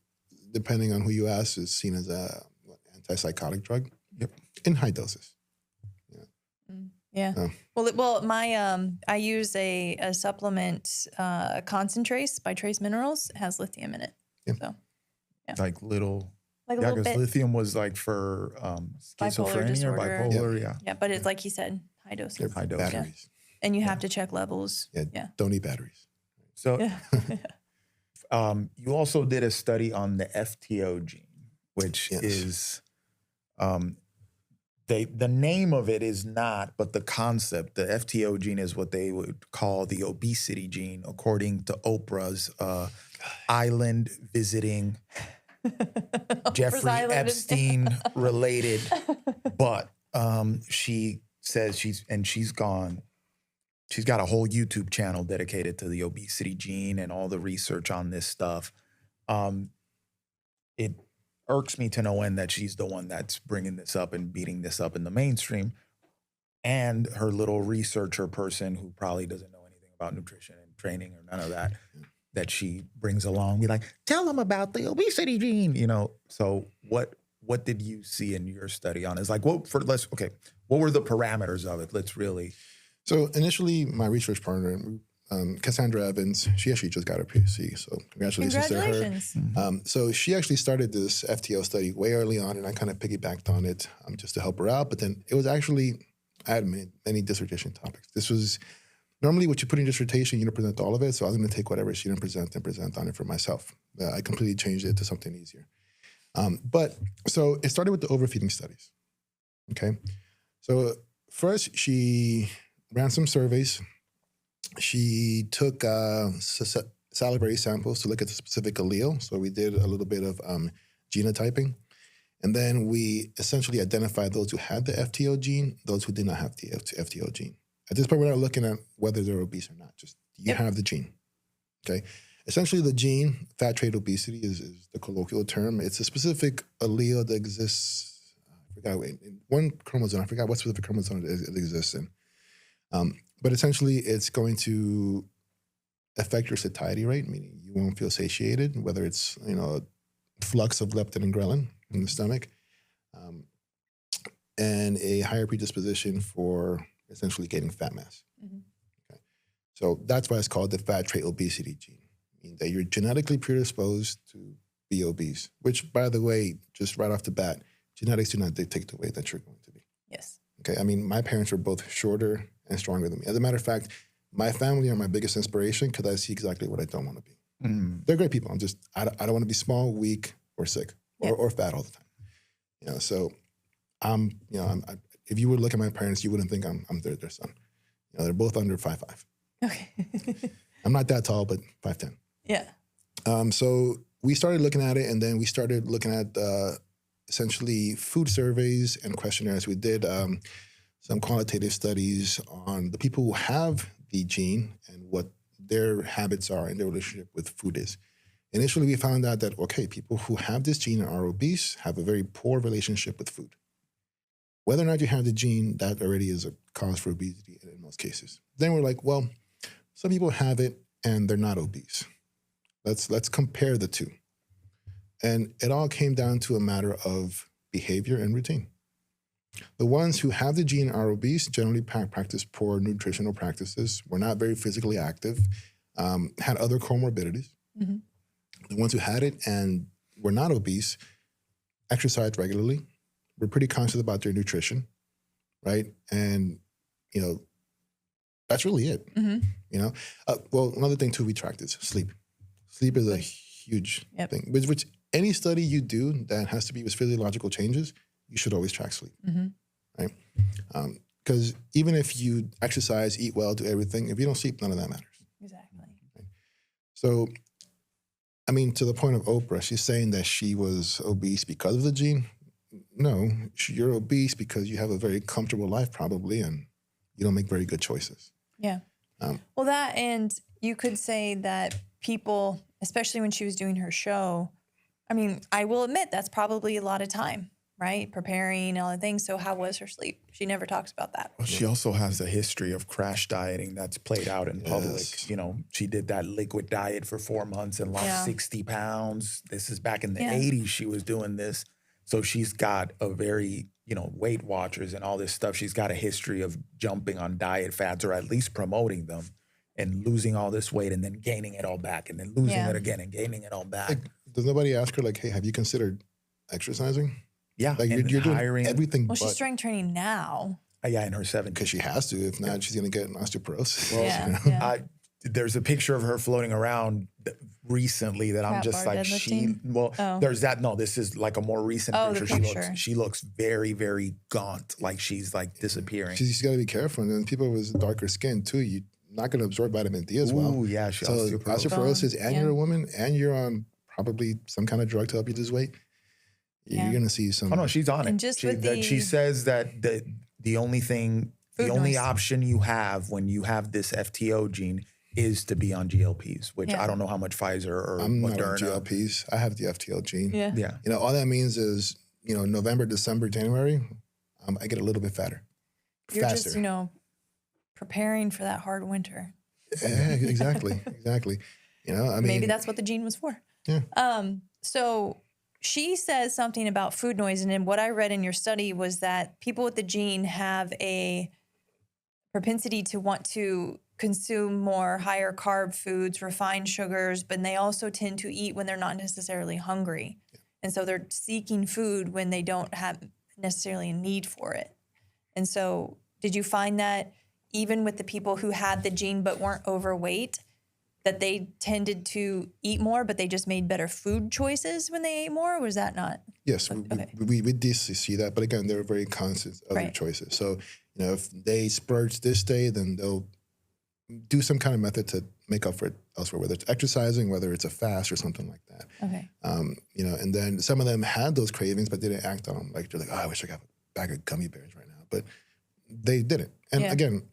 depending on who you ask, is seen as a antipsychotic drug. Yep. In high doses. Yeah. Yeah. Well, my I use a supplement, Concentrace by Trace Minerals. It has lithium in it. Yeah. So, like a little bit. Lithium was like for schizophrenia or bipolar. Yeah. Yeah, but it's like he said, high doses. High doses. Batteries. Yeah. And you have to check levels. Yeah. Don't eat batteries. So. You also did a study on the FTO gene, which is, the name of it is not, but the concept, the FTO gene is what they would call the obesity gene, according to Oprah's island visiting Jeffrey Epstein related. But she says she's got a whole YouTube channel dedicated to the obesity gene and all the research on this stuff. It irks me to no end that she's the one that's bringing this up and beating this up in the mainstream. And her little researcher person who probably doesn't know anything about nutrition and training or none of that she brings along, be like, tell them about the obesity gene, So what what did you see in your study on it? It's like, what were the parameters of it? Let's really. So initially, my research partner, Cassandra Evans, she actually just got her PhD. So congratulations to her. So she actually started this FTO study way early on, and I kind of piggybacked on it just to help her out. But then it was actually, I had many dissertation topics. This was normally what you put in dissertation, you don't present all of it. So I was going to take whatever she didn't present and present on it for myself. I completely changed it to something easier. But so it started with the overfeeding studies. Okay. So first she ran some surveys. She took salivary samples to look at the specific allele. So we did a little bit of genotyping. And then we essentially identified those who had the FTO gene, those who did not have the FTO gene. At this point, we're not looking at whether they're obese or not. Just do you have the gene? Okay. Essentially, the gene, fat trait obesity is the colloquial term. It's a specific allele that exists, I forgot, in one chromosome. I forgot what specific chromosome it exists in. But essentially, it's going to affect your satiety rate, meaning you won't feel satiated, whether it's, a flux of leptin and ghrelin in the stomach, and a higher predisposition for essentially gaining fat mass. Mm-hmm. Okay. So that's why it's called the fat trait obesity gene, meaning that you're genetically predisposed to be obese, which, by the way, just right off the bat, genetics do not dictate the weight that you're going to be. Yes. Okay. I mean, my parents were both shorter and stronger than me. As a matter of fact, my family are my biggest inspiration because I see exactly what I don't want to be. Mm. They're great people. I don't want to be small, weak, or sick, or fat all the time. So if you would look at my parents, you wouldn't think I'm their son. They're both under 5'5". Okay. I'm not that tall, but 5'10". Yeah. So we started looking at it, and then we started looking at essentially food surveys and questionnaires. We did some qualitative studies on the people who have the gene and what their habits are and their relationship with food is. Initially, we found out that, okay, people who have this gene and are obese have a very poor relationship with food. Whether or not you have the gene, that already is a cause for obesity in most cases. Then we're like, well, some people have it and they're not obese. Let's compare the two. And it all came down to a matter of behavior and routine. The ones who have the gene and are obese generally practice poor nutritional practices, were not very physically active, had other comorbidities. Mm-hmm. The ones who had it and were not obese exercised regularly, were pretty conscious about their nutrition, right? And, that's really it. Mm-hmm. Well, another thing too we tracked is sleep. Sleep is a huge thing, which any study you do that has to be with physiological changes, you should always track sleep, right? Because even if you exercise, eat well, do everything, if you don't sleep, none of that matters. Exactly. Right? So, I mean, to the point of Oprah, she's saying that she was obese because of the gene. No, you're obese because you have a very comfortable life probably, and you don't make very good choices. Yeah. Well, that, and you could say that people, especially when she was doing her show, I mean, I will admit that's probably a lot of time, right? Preparing and all the things. So how was her sleep? She never talks about that. Well, she also has a history of crash dieting that's played out in public. She did that liquid diet for 4 months and lost 60 pounds. This is back in the 80s she was doing this. So she's got a very, Weight Watchers and all this stuff. She's got a history of jumping on diet fads, or at least promoting them, and losing all this weight and then gaining it all back and then losing it again and gaining it all back. Like, does nobody ask her, like, hey, have you considered exercising? Yeah. Like, you're doing everything. Well, she's strength training now. Yeah, in her 70s. Because she has to. If not, she's going to get osteoporosis. Well, there's a picture of her floating around recently that I'm just like, there's that. No, this is like a more recent picture. She looks very, very gaunt. Like she's like disappearing. She's got to be careful. And people with darker skin too, you're not going to absorb vitamin D as well. Ooh, yeah. So osteoporosis, and you're a woman, and you're on probably some kind of drug to help you lose weight. You're going to see some. Oh no, she's on it. She says that the only option you have when you have this FTO gene is to be on GLPs, which I don't know how much Pfizer or I'm Moderna. Not on GLPs. I have the FTL gene. Yeah. All that means is, November, December, January, I get a little bit fatter. You're just, preparing for that hard winter. Yeah, exactly. Exactly. I mean, maybe that's what the gene was for. Yeah. So she says something about food noise. And then what I read in your study was that people with the gene have a propensity to want to consume more higher carb foods, refined sugars, but they also tend to eat when they're not necessarily hungry. And so they're seeking food when they don't have necessarily a need for it. And so did you find that even with the people who had the gene but weren't overweight, that they tended to eat more, but they just made better food choices when they ate more? Or was that not? Yes, we did see that. But again, they were very conscious of their choices. So, if they splurge this day, then they'll do some kind of method to make up for it elsewhere, whether it's exercising, whether it's a fast or something like that. Okay. And then some of them had those cravings, but they didn't act on them. Like, they're like, oh, I wish I got a bag of gummy bears right now. But they didn't. And again,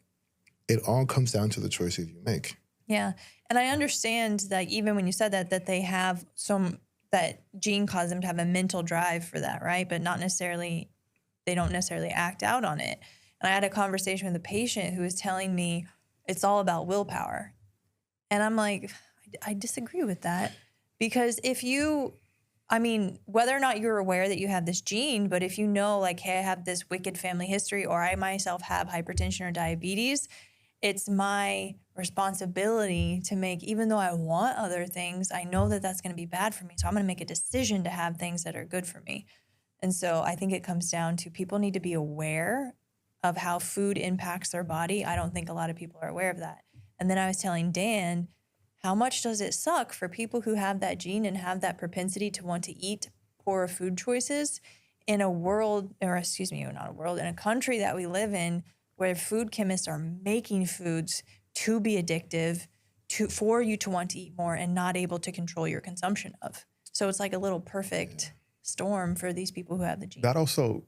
it all comes down to the choices you make. Yeah. And I understand that even when you said that they have that gene caused them to have a mental drive for that, right? But they don't necessarily act out on it. And I had a conversation with a patient who was telling me it's all about willpower. And I'm like, I disagree with that. Because whether or not you're aware that you have this gene, but if you know, like, hey, I have this wicked family history, or I myself have hypertension or diabetes, it's my responsibility to make, even though I want other things, I know that that's going to be bad for me. So I'm going to make a decision to have things that are good for me. And so I think it comes down to people need to be aware of how food impacts their body. I don't think a lot of people are aware of that. And then I was telling Dan, how much does it suck for people who have that gene and have that propensity to want to eat poorer food choices in a country that we live in where food chemists are making foods to be addictive, for you to want to eat more and not able to control your consumption of. So it's like a little perfect storm for these people who have the gene. That also,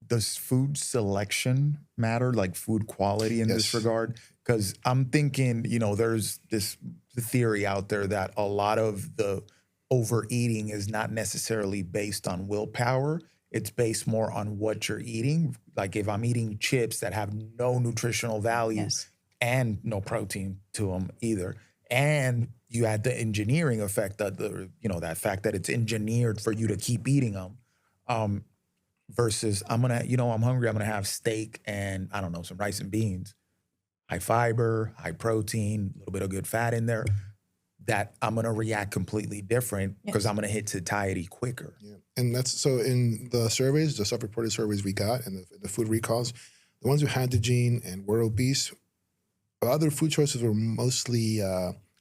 does food selection matter, like food quality in this regard? Because I'm thinking, there's this theory out there that a lot of the overeating is not necessarily based on willpower. It's based more on what you're eating. Like if I'm eating chips that have no nutritional value and no protein to them either, and you add the engineering effect, that fact that it's engineered for you to keep eating them, versus I'm hungry, I'm gonna have steak and I don't know, some rice and beans, high fiber, high protein, a little bit of good fat in there. That I'm gonna react completely different because I'm gonna hit satiety quicker. Yeah, and that's so in the surveys, the self-reported surveys we got, and the food recalls, the ones who had the gene and were obese, other food choices were mostly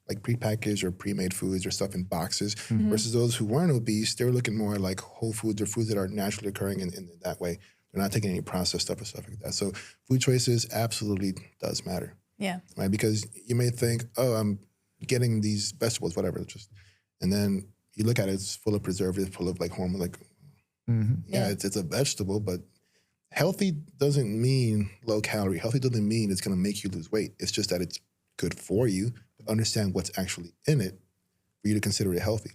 like prepackaged or pre-made foods or stuff in boxes, versus those who weren't obese, they were looking more like whole foods or foods that are naturally occurring in that way. They're not taking any processed stuff or stuff like that. So food choices absolutely does matter. Yeah. Right? Because you may think, oh, I'm getting these vegetables, whatever, and then you look at it, it's full of preservatives, full of like hormone, like, it's a vegetable, but healthy doesn't mean low calorie. Healthy doesn't mean it's going to make you lose weight. It's just that it's good for you. Understand what's actually in it for you to consider it healthy.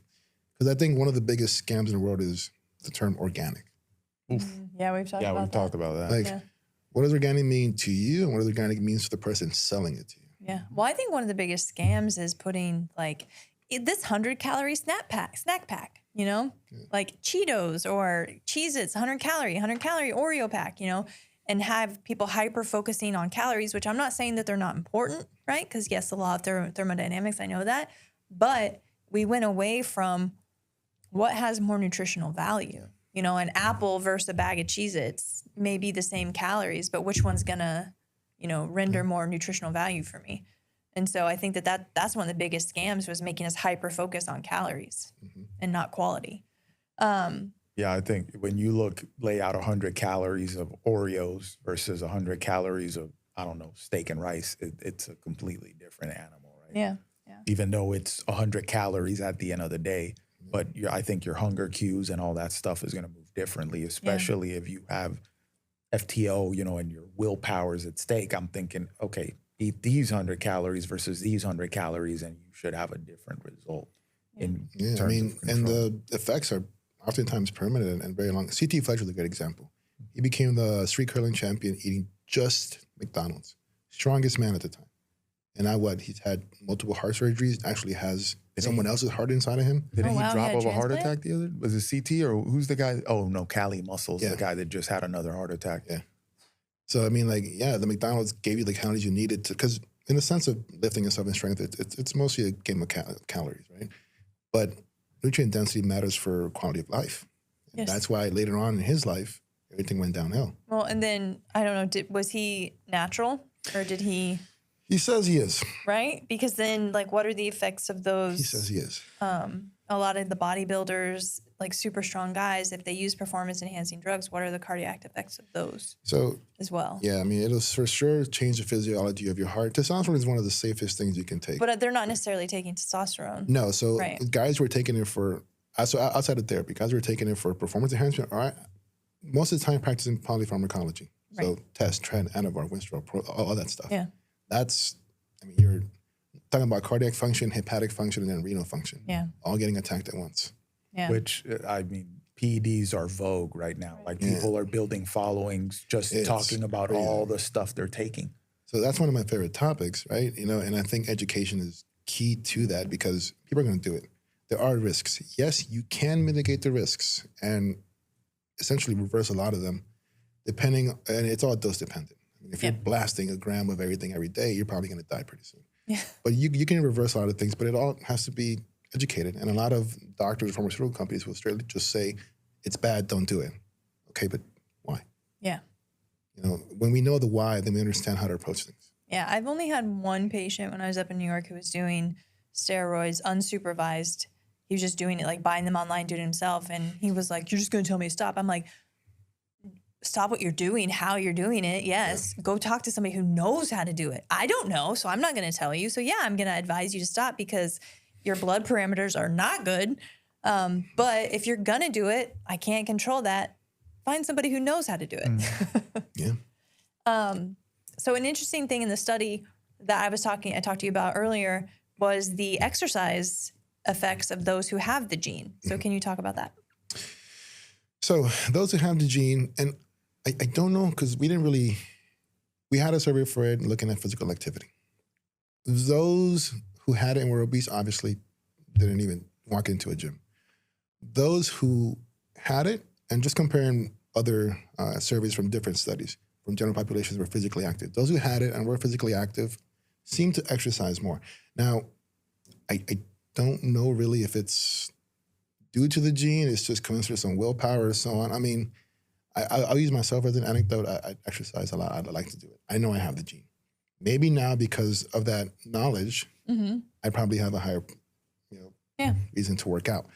Because I think one of the biggest scams in the world is the term organic. Oof. Yeah, we've talked about that. Like, what does organic mean to you, and what does organic mean to the person selling it to you? Yeah. Well, I think one of the biggest scams is putting like this 100-calorie snack pack, like Cheetos or Cheez-Its, 100 calorie Oreo pack, and have people hyper focusing on calories, which I'm not saying that they're not important, right? Because yes, the law of thermodynamics, I know that, but we went away from what has more nutritional value. An apple versus a bag of Cheez-Its may be the same calories, but which one's gonna, render more nutritional value for me? And so I think that's one of the biggest scams, was making us hyper focus on calories and not quality. Yeah, I think when you lay out 100 calories of Oreos versus 100 calories of, I don't know, steak and rice, it's a completely different animal, right? Yeah. Even though it's 100 calories at the end of the day, but I think your hunger cues and all that stuff is going to move differently, especially if you have FTO, and your willpower is at stake. I'm thinking, okay, eat these 100 calories versus these 100 calories, and you should have a different result. In terms of control. And the effects are oftentimes permanent and very long. C.T. Fletcher is a good example. He became the street curling champion eating just McDonald's. Strongest man at the time. And now he's had multiple heart surgeries, actually has someone else's heart inside of him. Didn't Oh, he wow, he drop had a of a heart transplant? attack the other? Was it CT or who's the guy? Oh no, Cali Muscles, Yeah. the guy that just had another heart attack. Yeah. So I mean, like, yeah, the McDonald's gave you the calories you needed to, because in the sense of lifting yourself in strength, it's mostly a game of calories, right? But nutrient density matters for quality of life. And Yes. that's why later on in his life, everything went downhill. Well, and then I don't know, was he natural or did he, He says he is. right? Because then, like, what are the effects of those? He says he is. A lot of the bodybuilders, like super strong guys, if they use performance enhancing drugs, what are the cardiac effects of those So as well? yeah, I mean, it'll for sure change the physiology of your heart. Testosterone is one of the safest things you can take. But they're not necessarily taking testosterone. No, so Right. guys who are taking it for, so outside of therapy, guys who are taking it for performance enhancement, all right, most of the time practicing polypharmacology. So Right. test, trend, anavar, Winstrol, all that stuff. Yeah. That's, I mean, you're talking about cardiac function, hepatic function, and then renal function. Yeah. All getting attacked at once. Yeah. Which I mean, PEDs are vogue right now. Like people are building followings just It's talking about crazy. all the stuff they're taking. So that's one of my favorite topics, right? You know, and I think education is key to that because people are going to do it. There are risks. Yes, you can mitigate the risks and essentially reverse a lot of them, depending, and it's all dose dependent. I mean, if you're blasting a gram of everything every day, you're probably going to die pretty soon. Yeah. But you can reverse a lot of things, but it all has to be educated. And a lot of doctors, pharmaceutical companies will straight just say, it's bad, don't do it. Okay, but why? Yeah. You know, when we know the why, then we understand how to approach things. Yeah. I've only had one patient when I was up in New York who was doing steroids unsupervised. He was just doing it, like buying them online, doing it himself. And he was like, you're just going to tell me to stop. I'm like, stop what you're doing, how you're doing it. Yes. Go talk to somebody who knows how to do it. I don't know, so I'm not going to tell you. So yeah, I'm going to advise you to stop because your blood parameters are not good. But if you're going to do it, I can't control that. Find somebody who knows how to do it. Yeah. So an interesting thing in the study that I talked to you about earlier was the exercise effects of those who have the gene. So can you talk about that? So those who have the gene, and I don't know because we had a survey for it looking at physical activity. Those who had it and were obese obviously didn't even walk into a gym. Those who had it, and just comparing other surveys from different studies, from general populations were physically active. Those who had it and were physically active seemed to exercise more. Now, I don't know really if it's due to the gene, it's just coincidence on willpower or so on. I mean, I'll use myself as an anecdote. I exercise a lot. I'd like to do it. I know I have the gene. Maybe now because of that knowledge, I probably have a higher, reason to work out.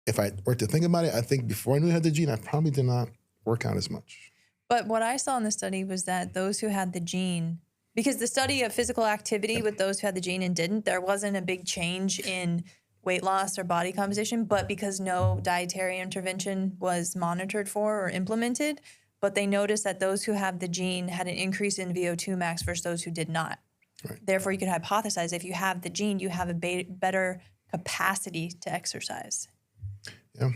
If I were to think about it, I think before I knew I had the gene, I probably did not work out as much. But what I saw in the study was that those who had the gene, because the study of physical activity with those who had the gene and didn't, there wasn't a big change in weight loss or body composition, but because no dietary intervention was monitored for or implemented, but they noticed that those who have the gene had an increase in VO2 max versus those who did not. Right. Therefore, you could hypothesize if you have the gene, you have a better capacity to exercise. Yeah,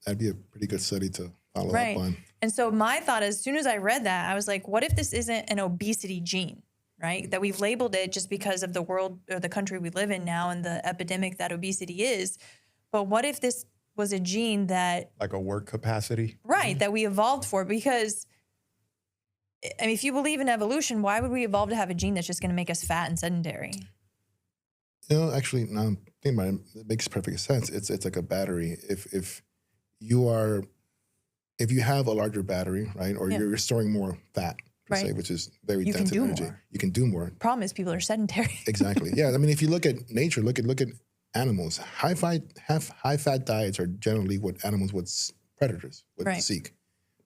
that'd be a pretty good study to follow Right. up on. And so my thought, as soon as I read that, I was like, what if this isn't an obesity gene, right? That we've labeled it just because of the world or the country we live in now and the epidemic that obesity is. But what if this was a gene that, Like a work capacity. right, that we evolved for? Because, I mean, if you believe in evolution, why would we evolve to have a gene that's just going to make us fat and sedentary? You know, actually, now I'm thinking about it, it makes perfect sense. It's like a battery. If you have a larger battery, right, or you're storing more fat, per se, Right. which is very You can dense in do energy, more. you can do more. Problem is people are sedentary. Exactly. Yeah. I mean, if you look at nature, look at animals. High fat diets are generally what animals would predators would Right. seek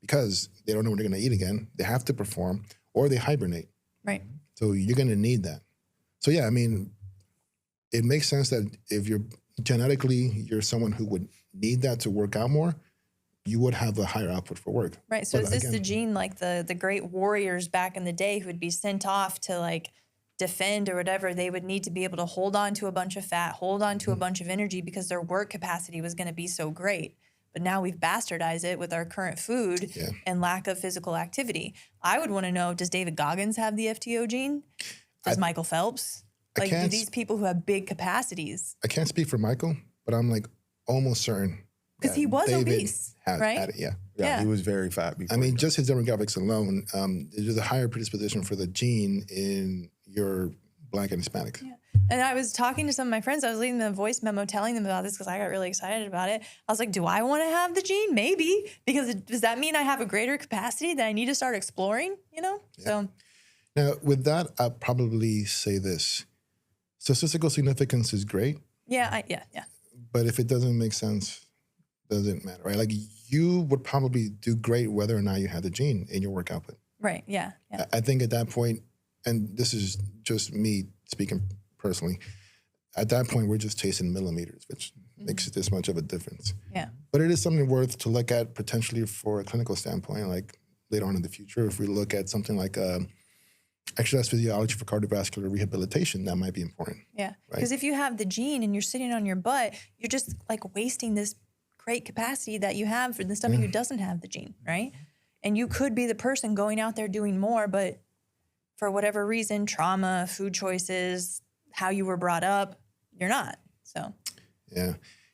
because they don't know when they're going to eat again. They have to perform or they hibernate. Right. So you're going to need that. So yeah, I mean, it makes sense that if you're you're someone who would need that to work out more, you would have a higher output for work. Right. So But is this the again- gene like the great warriors back in the day who would be sent off to like defend or whatever? They would need to be able to hold on to a bunch of fat, hold on to a bunch of energy because their work capacity was going to be so great. But now we've bastardized it with our current food Yeah. and lack of physical activity. I would want to know, does David Goggins have the FTO gene? Does Michael Phelps? Like, do these people who have big capacities? I can't speak for Michael, but I'm like almost certain. Because he was David obese, right? Had it, yeah. Yeah, he was very fat before. I mean, just his demographics alone, there's a higher predisposition for the gene in your Black and Hispanic. Yeah. And I was talking to some of my friends. I was leaving them a voice memo telling them about this because I got really excited about it. I was like, do I want to have the gene? Maybe. Because does that mean I have a greater capacity that I need to start exploring, you know? Yeah. So now, with that, I'll probably say this. Statistical significance is great. Yeah. But if it doesn't make sense, doesn't matter, right? Like you would probably do great whether or not you had the gene in your work output. Right, yeah. I think at that point, and this is just me speaking personally, at that point, we're just chasing millimeters, which makes this much of a difference. Yeah. But it is something worth to look at potentially for a clinical standpoint, like later on in the future, if we look at something like exercise physiology for cardiovascular rehabilitation, that might be important. Yeah, because if you have the gene and you're sitting on your butt, you're just like wasting this great capacity that you have for somebody who doesn't have the gene, right? And you could be the person going out there doing more, but for whatever reason, trauma, food choices, how you were brought up, you're not. So yeah.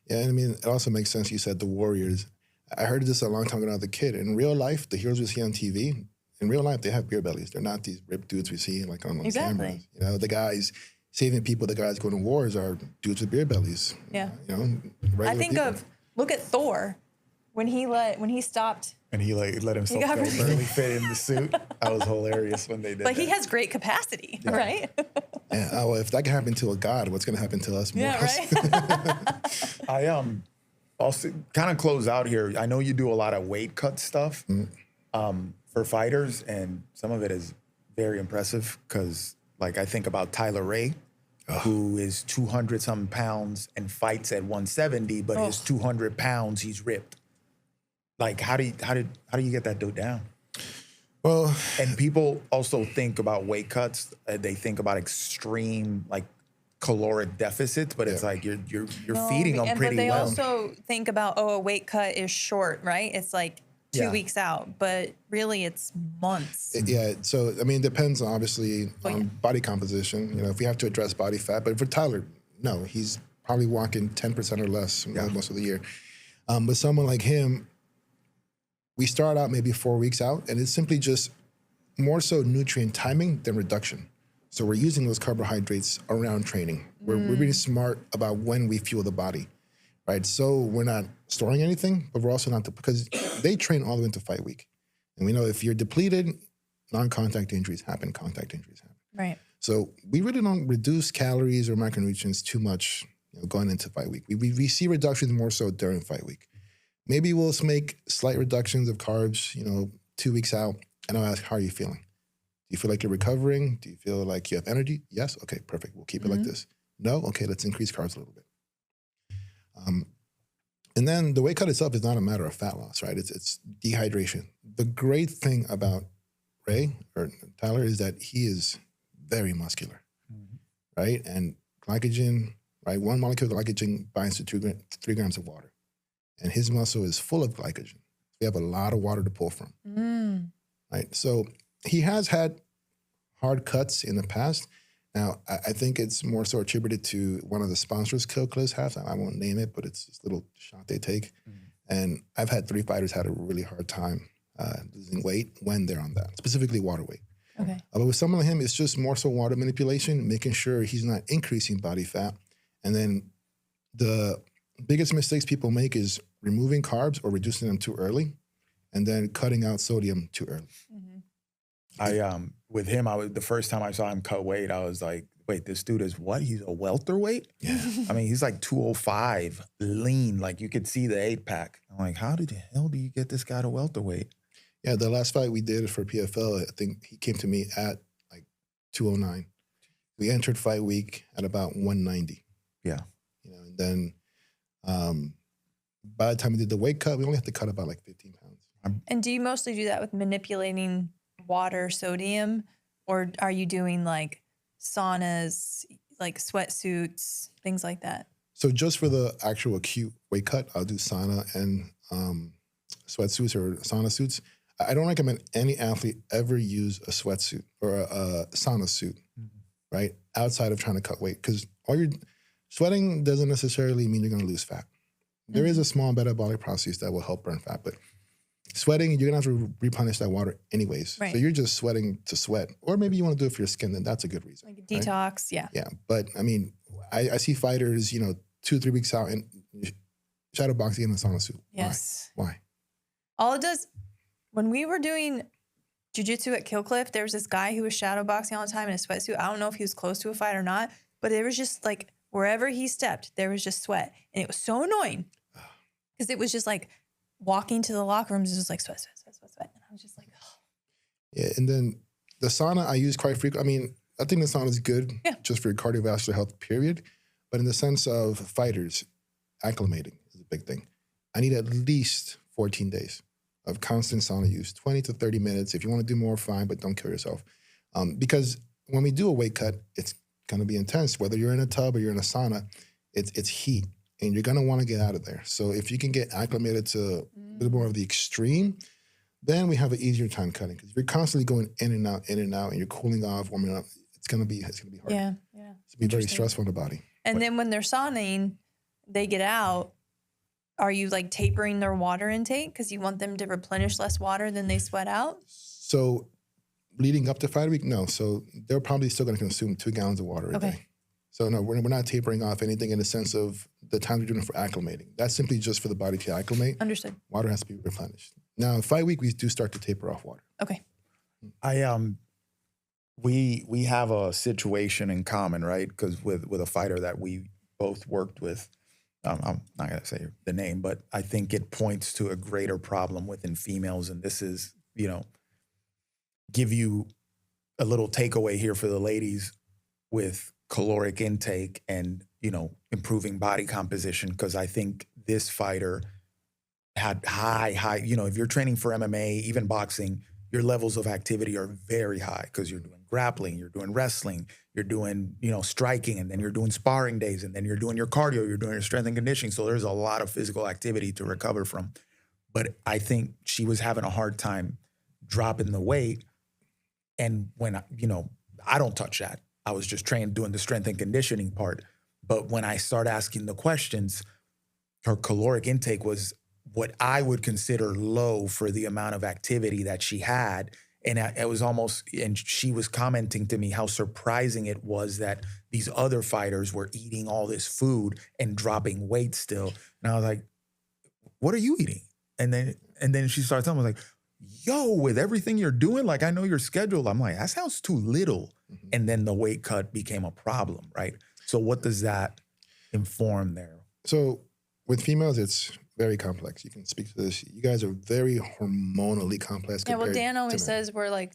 And I mean, it also makes sense. You said the warriors. I heard this a long time ago when I was a kid. In real life, the heroes we see on TV, in real life, they have beer bellies. They're not these ripped dudes we see like on cameras. You know, the guys saving people, the guys going to wars are dudes with beer bellies. Yeah. You know, I think look at Thor when he stopped. And he like let himself go, barely fit in the suit. That was hilarious when they did But that. he has great capacity, right? Yeah. Oh, well, if that can happen to a god, what's going to happen to us? Yeah, right. I also kind of close out here. I know you do a lot of weight cut stuff for fighters, and some of it is very impressive because, like, I think about Tyler Ray, who is 200 something pounds and fights at 170, but his 200 pounds he's ripped. Like, how do you get that dude down? Well, and people also think about weight cuts. They think about extreme like caloric deficits, but it's like you're feeding them pretty well. But they also think about a weight cut is short, right? It's like 2 weeks out, but really it's months. Yeah. So I mean, it depends obviously on body composition. You know, if we have to address body fat, but for Tyler, no, he's probably walking 10% or less most of the year. But someone like him, we start out maybe 4 weeks out, and it's simply just more so nutrient timing than reduction. So we're using those carbohydrates around training. We're really smart about when we fuel the body, right? So we're not storing anything, but we're also not, because they train all the way into fight week. And we know if you're depleted, non-contact injuries happen, contact injuries happen. Right. So we really don't reduce calories or macronutrients too much going into fight week. We see reductions more so during fight week. Maybe we'll make slight reductions of carbs, 2 weeks out, and I'll ask, how are you feeling? Do you feel like you're recovering? Do you feel like you have energy? Yes? Okay, perfect. We'll keep it like this. No? Okay, let's increase carbs a little bit. And then the weight cut itself is not a matter of fat loss, right? It's dehydration. The great thing about Ray, or Tyler, is that he is very muscular, right? And glycogen, right? One molecule of glycogen binds to 3 grams of water. And his muscle is full of glycogen. We have a lot of water to pull from, right? So he has had hard cuts in the past. Now, I think it's more so attributed to one of the sponsors Kill Cliz has. I won't name it, but it's this little shot they take. And I've had 3 fighters had a really hard time losing weight when they're on that, specifically water weight. Okay. But with someone like him, it's just more so water manipulation, making sure he's not increasing body fat. And then the biggest mistakes people make is removing carbs or reducing them too early, and then cutting out sodium too early. With him, the first time I saw him cut weight, I was like, wait, this dude is what? He's a welterweight? Yeah. I mean, he's like 205, lean, like you could see the 8-pack. I'm like, how the hell do you get this guy to welterweight? Yeah, the last fight we did for PFL, I think he came to me at like 209. We entered fight week at about 190. Yeah. And then by the time we did the weight cut, we only had to cut about like 15 pounds. And do you mostly do that with manipulating water, sodium, or are you doing like saunas, like sweatsuits, things like that? So just for the actual acute weight cut, I'll do sauna and sweatsuits or sauna suits. I don't recommend any athlete ever use a sweatsuit or a sauna suit, right? Outside of trying to cut weight, because sweating doesn't necessarily mean you're going to lose fat. There is a small metabolic process that will help burn fat, but sweating, you're going to have to replenish that water anyways. Right. So you're just sweating to sweat. Or maybe you want to do it for your skin, then that's a good reason. Like a detox, right? Yeah. But I mean, I see fighters, 2-3 weeks out and shadow boxing in the sauna suit. Yes. Why? All it does, when we were doing jiu-jitsu at Killcliff, there was this guy who was shadow boxing all the time in a sweatsuit. I don't know if he was close to a fight or not, but it was just like wherever he stepped, there was just sweat. And it was so annoying because it was just like walking to the locker rooms, it was like sweat. And I was just like, oh. Yeah. And then the sauna I use quite frequently. I mean, I think the sauna is good just for your cardiovascular health, period. But in the sense of fighters, acclimating is a big thing. I need at least 14 days of constant sauna use, 20 to 30 minutes. If you want to do more, fine, but don't kill yourself. Because when we do a weight cut, it's going to be intense. Whether you're in a tub or you're in a sauna, it's heat, and you're going to want to get out of there. So if you can get acclimated to a little more of the extreme, then we have an easier time cutting. Because if you're constantly going in and out, and you're cooling off, warming up, it's going to be hard. Yeah. It's going to be very stressful on the body. And then when they're sauning, they get out. Are you like tapering their water intake because you want them to replenish less water than they sweat out? So leading up to fight week, no. So they're probably still going to consume 2 gallons of water a day. So no, we're not tapering off anything in the sense of the time we're doing it for acclimating. That's simply just for the body to acclimate. Understood. Water has to be replenished. Now, fight week, we do start to taper off water. Okay. We have a situation in common, right? Because with a fighter that we both worked with, I'm not going to say the name, but I think it points to a greater problem within females. And this is, give you a little takeaway here for the ladies with caloric intake and, improving body composition. Because I think this fighter had high, if you're training for MMA, even boxing, your levels of activity are very high because you're doing grappling, you're doing wrestling, you're doing, striking, and then you're doing sparring days, and then you're doing your cardio, you're doing your strength and conditioning. So there's a lot of physical activity to recover from. But I think she was having a hard time dropping the weight. And when, I don't touch that. I was just doing the strength and conditioning part. But when I start asking the questions, her caloric intake was what I would consider low for the amount of activity that she had. And it was almost, and she was commenting to me how surprising it was that these other fighters were eating all this food and dropping weight still. And I was like, what are you eating? And then she started telling me, like, yo, with everything you're doing, like, I know your schedule. I'm like, that sounds too little. Mm-hmm. And then the weight cut became a problem, right? So what does that inform there? So with females, it's very complex. You can speak to this. You guys are very hormonally complex. Yeah, well, Dan always says we're like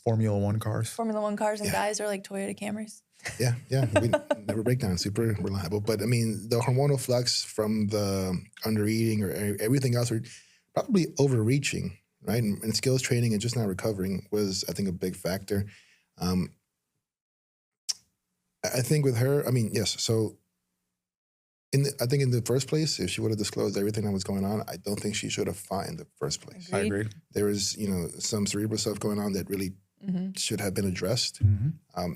Formula One cars. And guys are like Toyota Camrys. Yeah. We never break down, super reliable. But I mean, the hormonal flux from the undereating or everything else, or probably overreaching, right? And skills training and just not recovering was, I think, a big factor. I think with her, I mean, yes. So I think in the first place, if she would have disclosed everything that was going on, I don't think she should have fought in the first place. Agreed. I agree. There was, some cerebral stuff going on that really should have been addressed. Mm-hmm.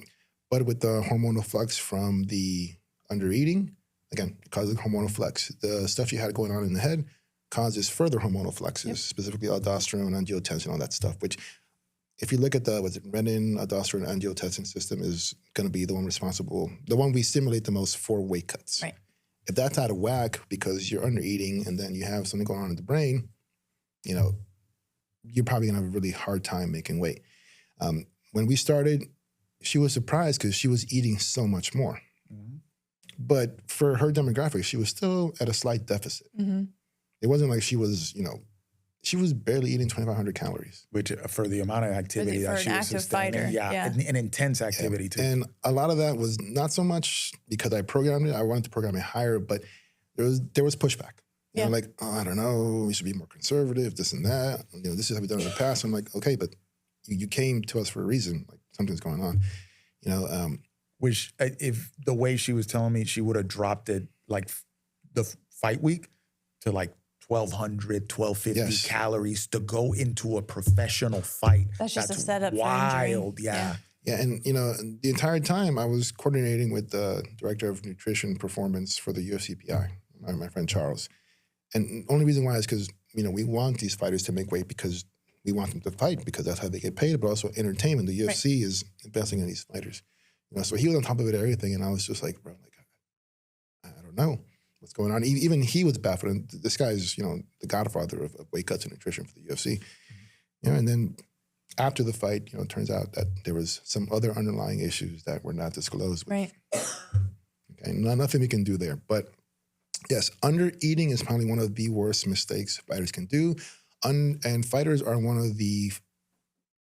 But with the hormonal flux from the undereating, again, it causes hormonal flux. The stuff she had going on in the head causes further hormonal fluxes, specifically aldosterone, angiotensin, all that stuff, which if you look at the renin, aldosterone, angiotensin system is going to be the one responsible, the one we stimulate the most for weight cuts. Right. If that's out of whack because you're under eating and then you have something going on in the brain, you're probably going to have a really hard time making weight. When we started, she was surprised because she was eating so much more. Mm-hmm. But for her demographic, she was still at a slight deficit. Mm-hmm. It wasn't like she was, she was barely eating 2,500 calories. Which for the amount of activity that she was sustaining. Fighter. Yeah. An intense activity too. And a lot of that was not so much because I programmed it. I wanted to program it higher, but there was pushback. You know, like, I don't know, we should be more conservative, this and that. This is how we've done it in the past. I'm like, okay, but you came to us for a reason. Like something's going on. Which if the way she was telling me, she would have dropped it like the fight week to like 1,200, 1,250 calories to go into a professional fight. That's just a setup wild, for injury. Yeah, and the entire time I was coordinating with the director of nutrition performance for the UFCPI, my friend Charles. And the only reason why is because we want these fighters to make weight because we want them to fight because that's how they get paid, but also entertainment. The UFC is investing in these fighters. So he was on top of it, everything, and I was just like, bro, I don't know what's going on. Even he was baffled. And this guy is, the godfather of weight cuts and nutrition for the UFC. And then after the fight, it turns out that there was some other underlying issues that were not disclosed. Right. Okay, nothing we can do there. But yes, under-eating is probably one of the worst mistakes fighters can do. And fighters are one of the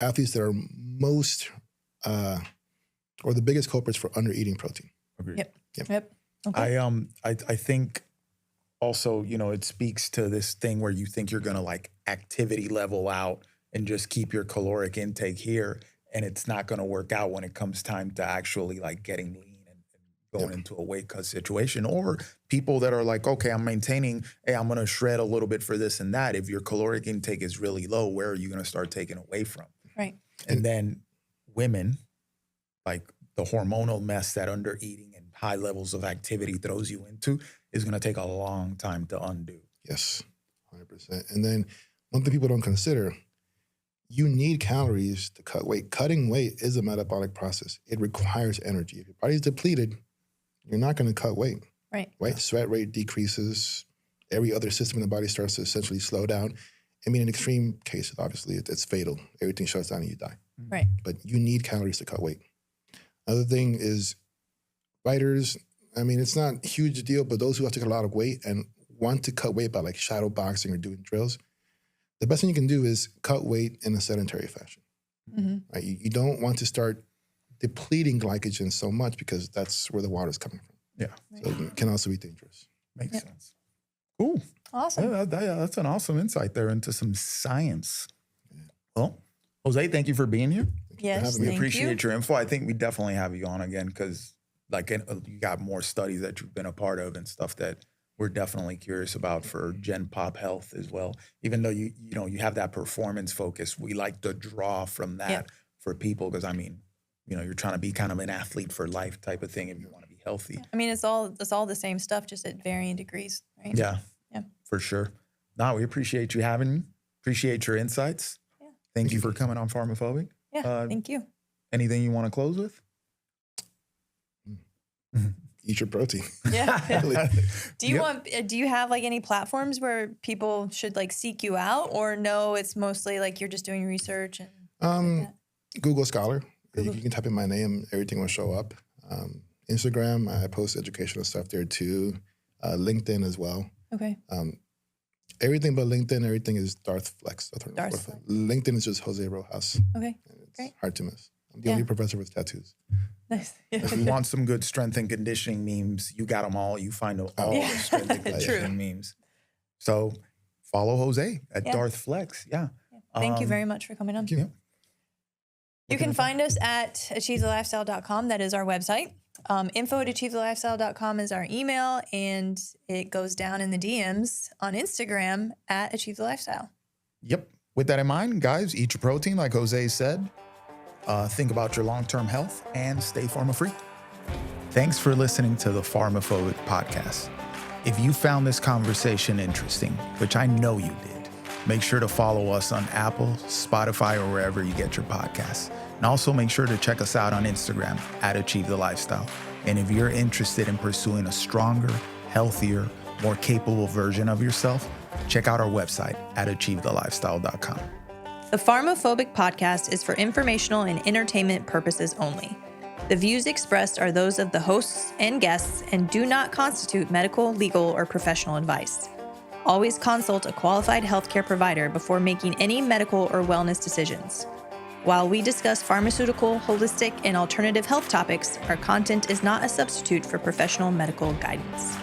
athletes that are most, or the biggest culprits for under-eating protein. Agreed. Yep. Okay. I think also, it speaks to this thing where you think you're going to like activity level out and just keep your caloric intake here. And it's not going to work out when it comes time to actually like getting lean and going into a weight cut situation. Or people that are like, okay, I'm maintaining, hey, I'm going to shred a little bit for this and that. If your caloric intake is really low, where are you going to start taking away from? Right. And then women, like the hormonal mess that under eating and high levels of activity throws you into is going to take a long time to undo. Yes, 100%. And then one thing people don't consider, you need calories to cut weight. Cutting weight is a metabolic process. It requires energy. If your body's depleted, you're not going to cut weight. Right. Sweat rate decreases. Every other system in the body starts to essentially slow down. I mean, in extreme cases, obviously, it's fatal. Everything shuts down and you die. Right. But you need calories to cut weight. Another thing is fighters, I mean, it's not a huge deal, but those who have to cut a lot of weight and want to cut weight by like shadow boxing or doing drills, the best thing you can do is cut weight in a sedentary fashion. Mm-hmm. Right? You don't want to start depleting glycogen so much because that's where the water's coming from. Yeah. So it can also be dangerous. Makes sense. Cool. Awesome. Yeah, that's an awesome insight there into some science. Yeah. Well, Jose, thank you for being here. Yes, We thank appreciate you. your info. I think we definitely have you on again because you got more studies that you've been a part of and stuff that we're definitely curious about for Gen Pop Health as well. Even though you have that performance focus, we like to draw from that for people because you're trying to be kind of an athlete for life type of thing if you want to be healthy. I mean, it's all the same stuff, just at varying degrees, right? Yeah. Yeah. For sure. No, we appreciate you having me. Appreciate your insights. Yeah. Thank you for coming on PharmaPhobic. Yeah. Thank you. Anything you want to close with? Eat your protein. Yeah. Do you have like any platforms where people should like seek you out, or no, it's mostly like you're just doing research and Google Scholar. You can type in my name, everything will show up. Instagram, I post educational stuff there too. LinkedIn as well. Okay. Everything but LinkedIn, everything is Darth Flex. Darth Flex. LinkedIn is just Jose Rojas. Okay. It's Great. hard to miss. I'm the only professor with tattoos. Nice. If you want some good strength and conditioning memes, you got them all. You find all the strength and conditioning memes. So follow Jose at Darth Flex. Yeah. Thank you very much for coming on. You can find us at achievethelifestyle.com. That is our website. Info@achievethelifestyle.com is our email, and it goes down in the DMs on Instagram at achievethelifestyle. Yep. With that in mind, guys, eat your protein, like Jose said. Think about your long-term health and stay pharma-free. Thanks for listening to the PharmaPhobic podcast. If you found this conversation interesting, which I know you did, make sure to follow us on Apple, Spotify, or wherever you get your podcasts. And also make sure to check us out on Instagram at Achieve the Lifestyle. And if you're interested in pursuing a stronger, healthier, more capable version of yourself, check out our website at achievethelifestyle.com. The PharmaPhobic podcast is for informational and entertainment purposes only. The views expressed are those of the hosts and guests and do not constitute medical, legal, or professional advice. Always consult a qualified healthcare provider before making any medical or wellness decisions. While we discuss pharmaceutical, holistic, and alternative health topics, our content is not a substitute for professional medical guidance.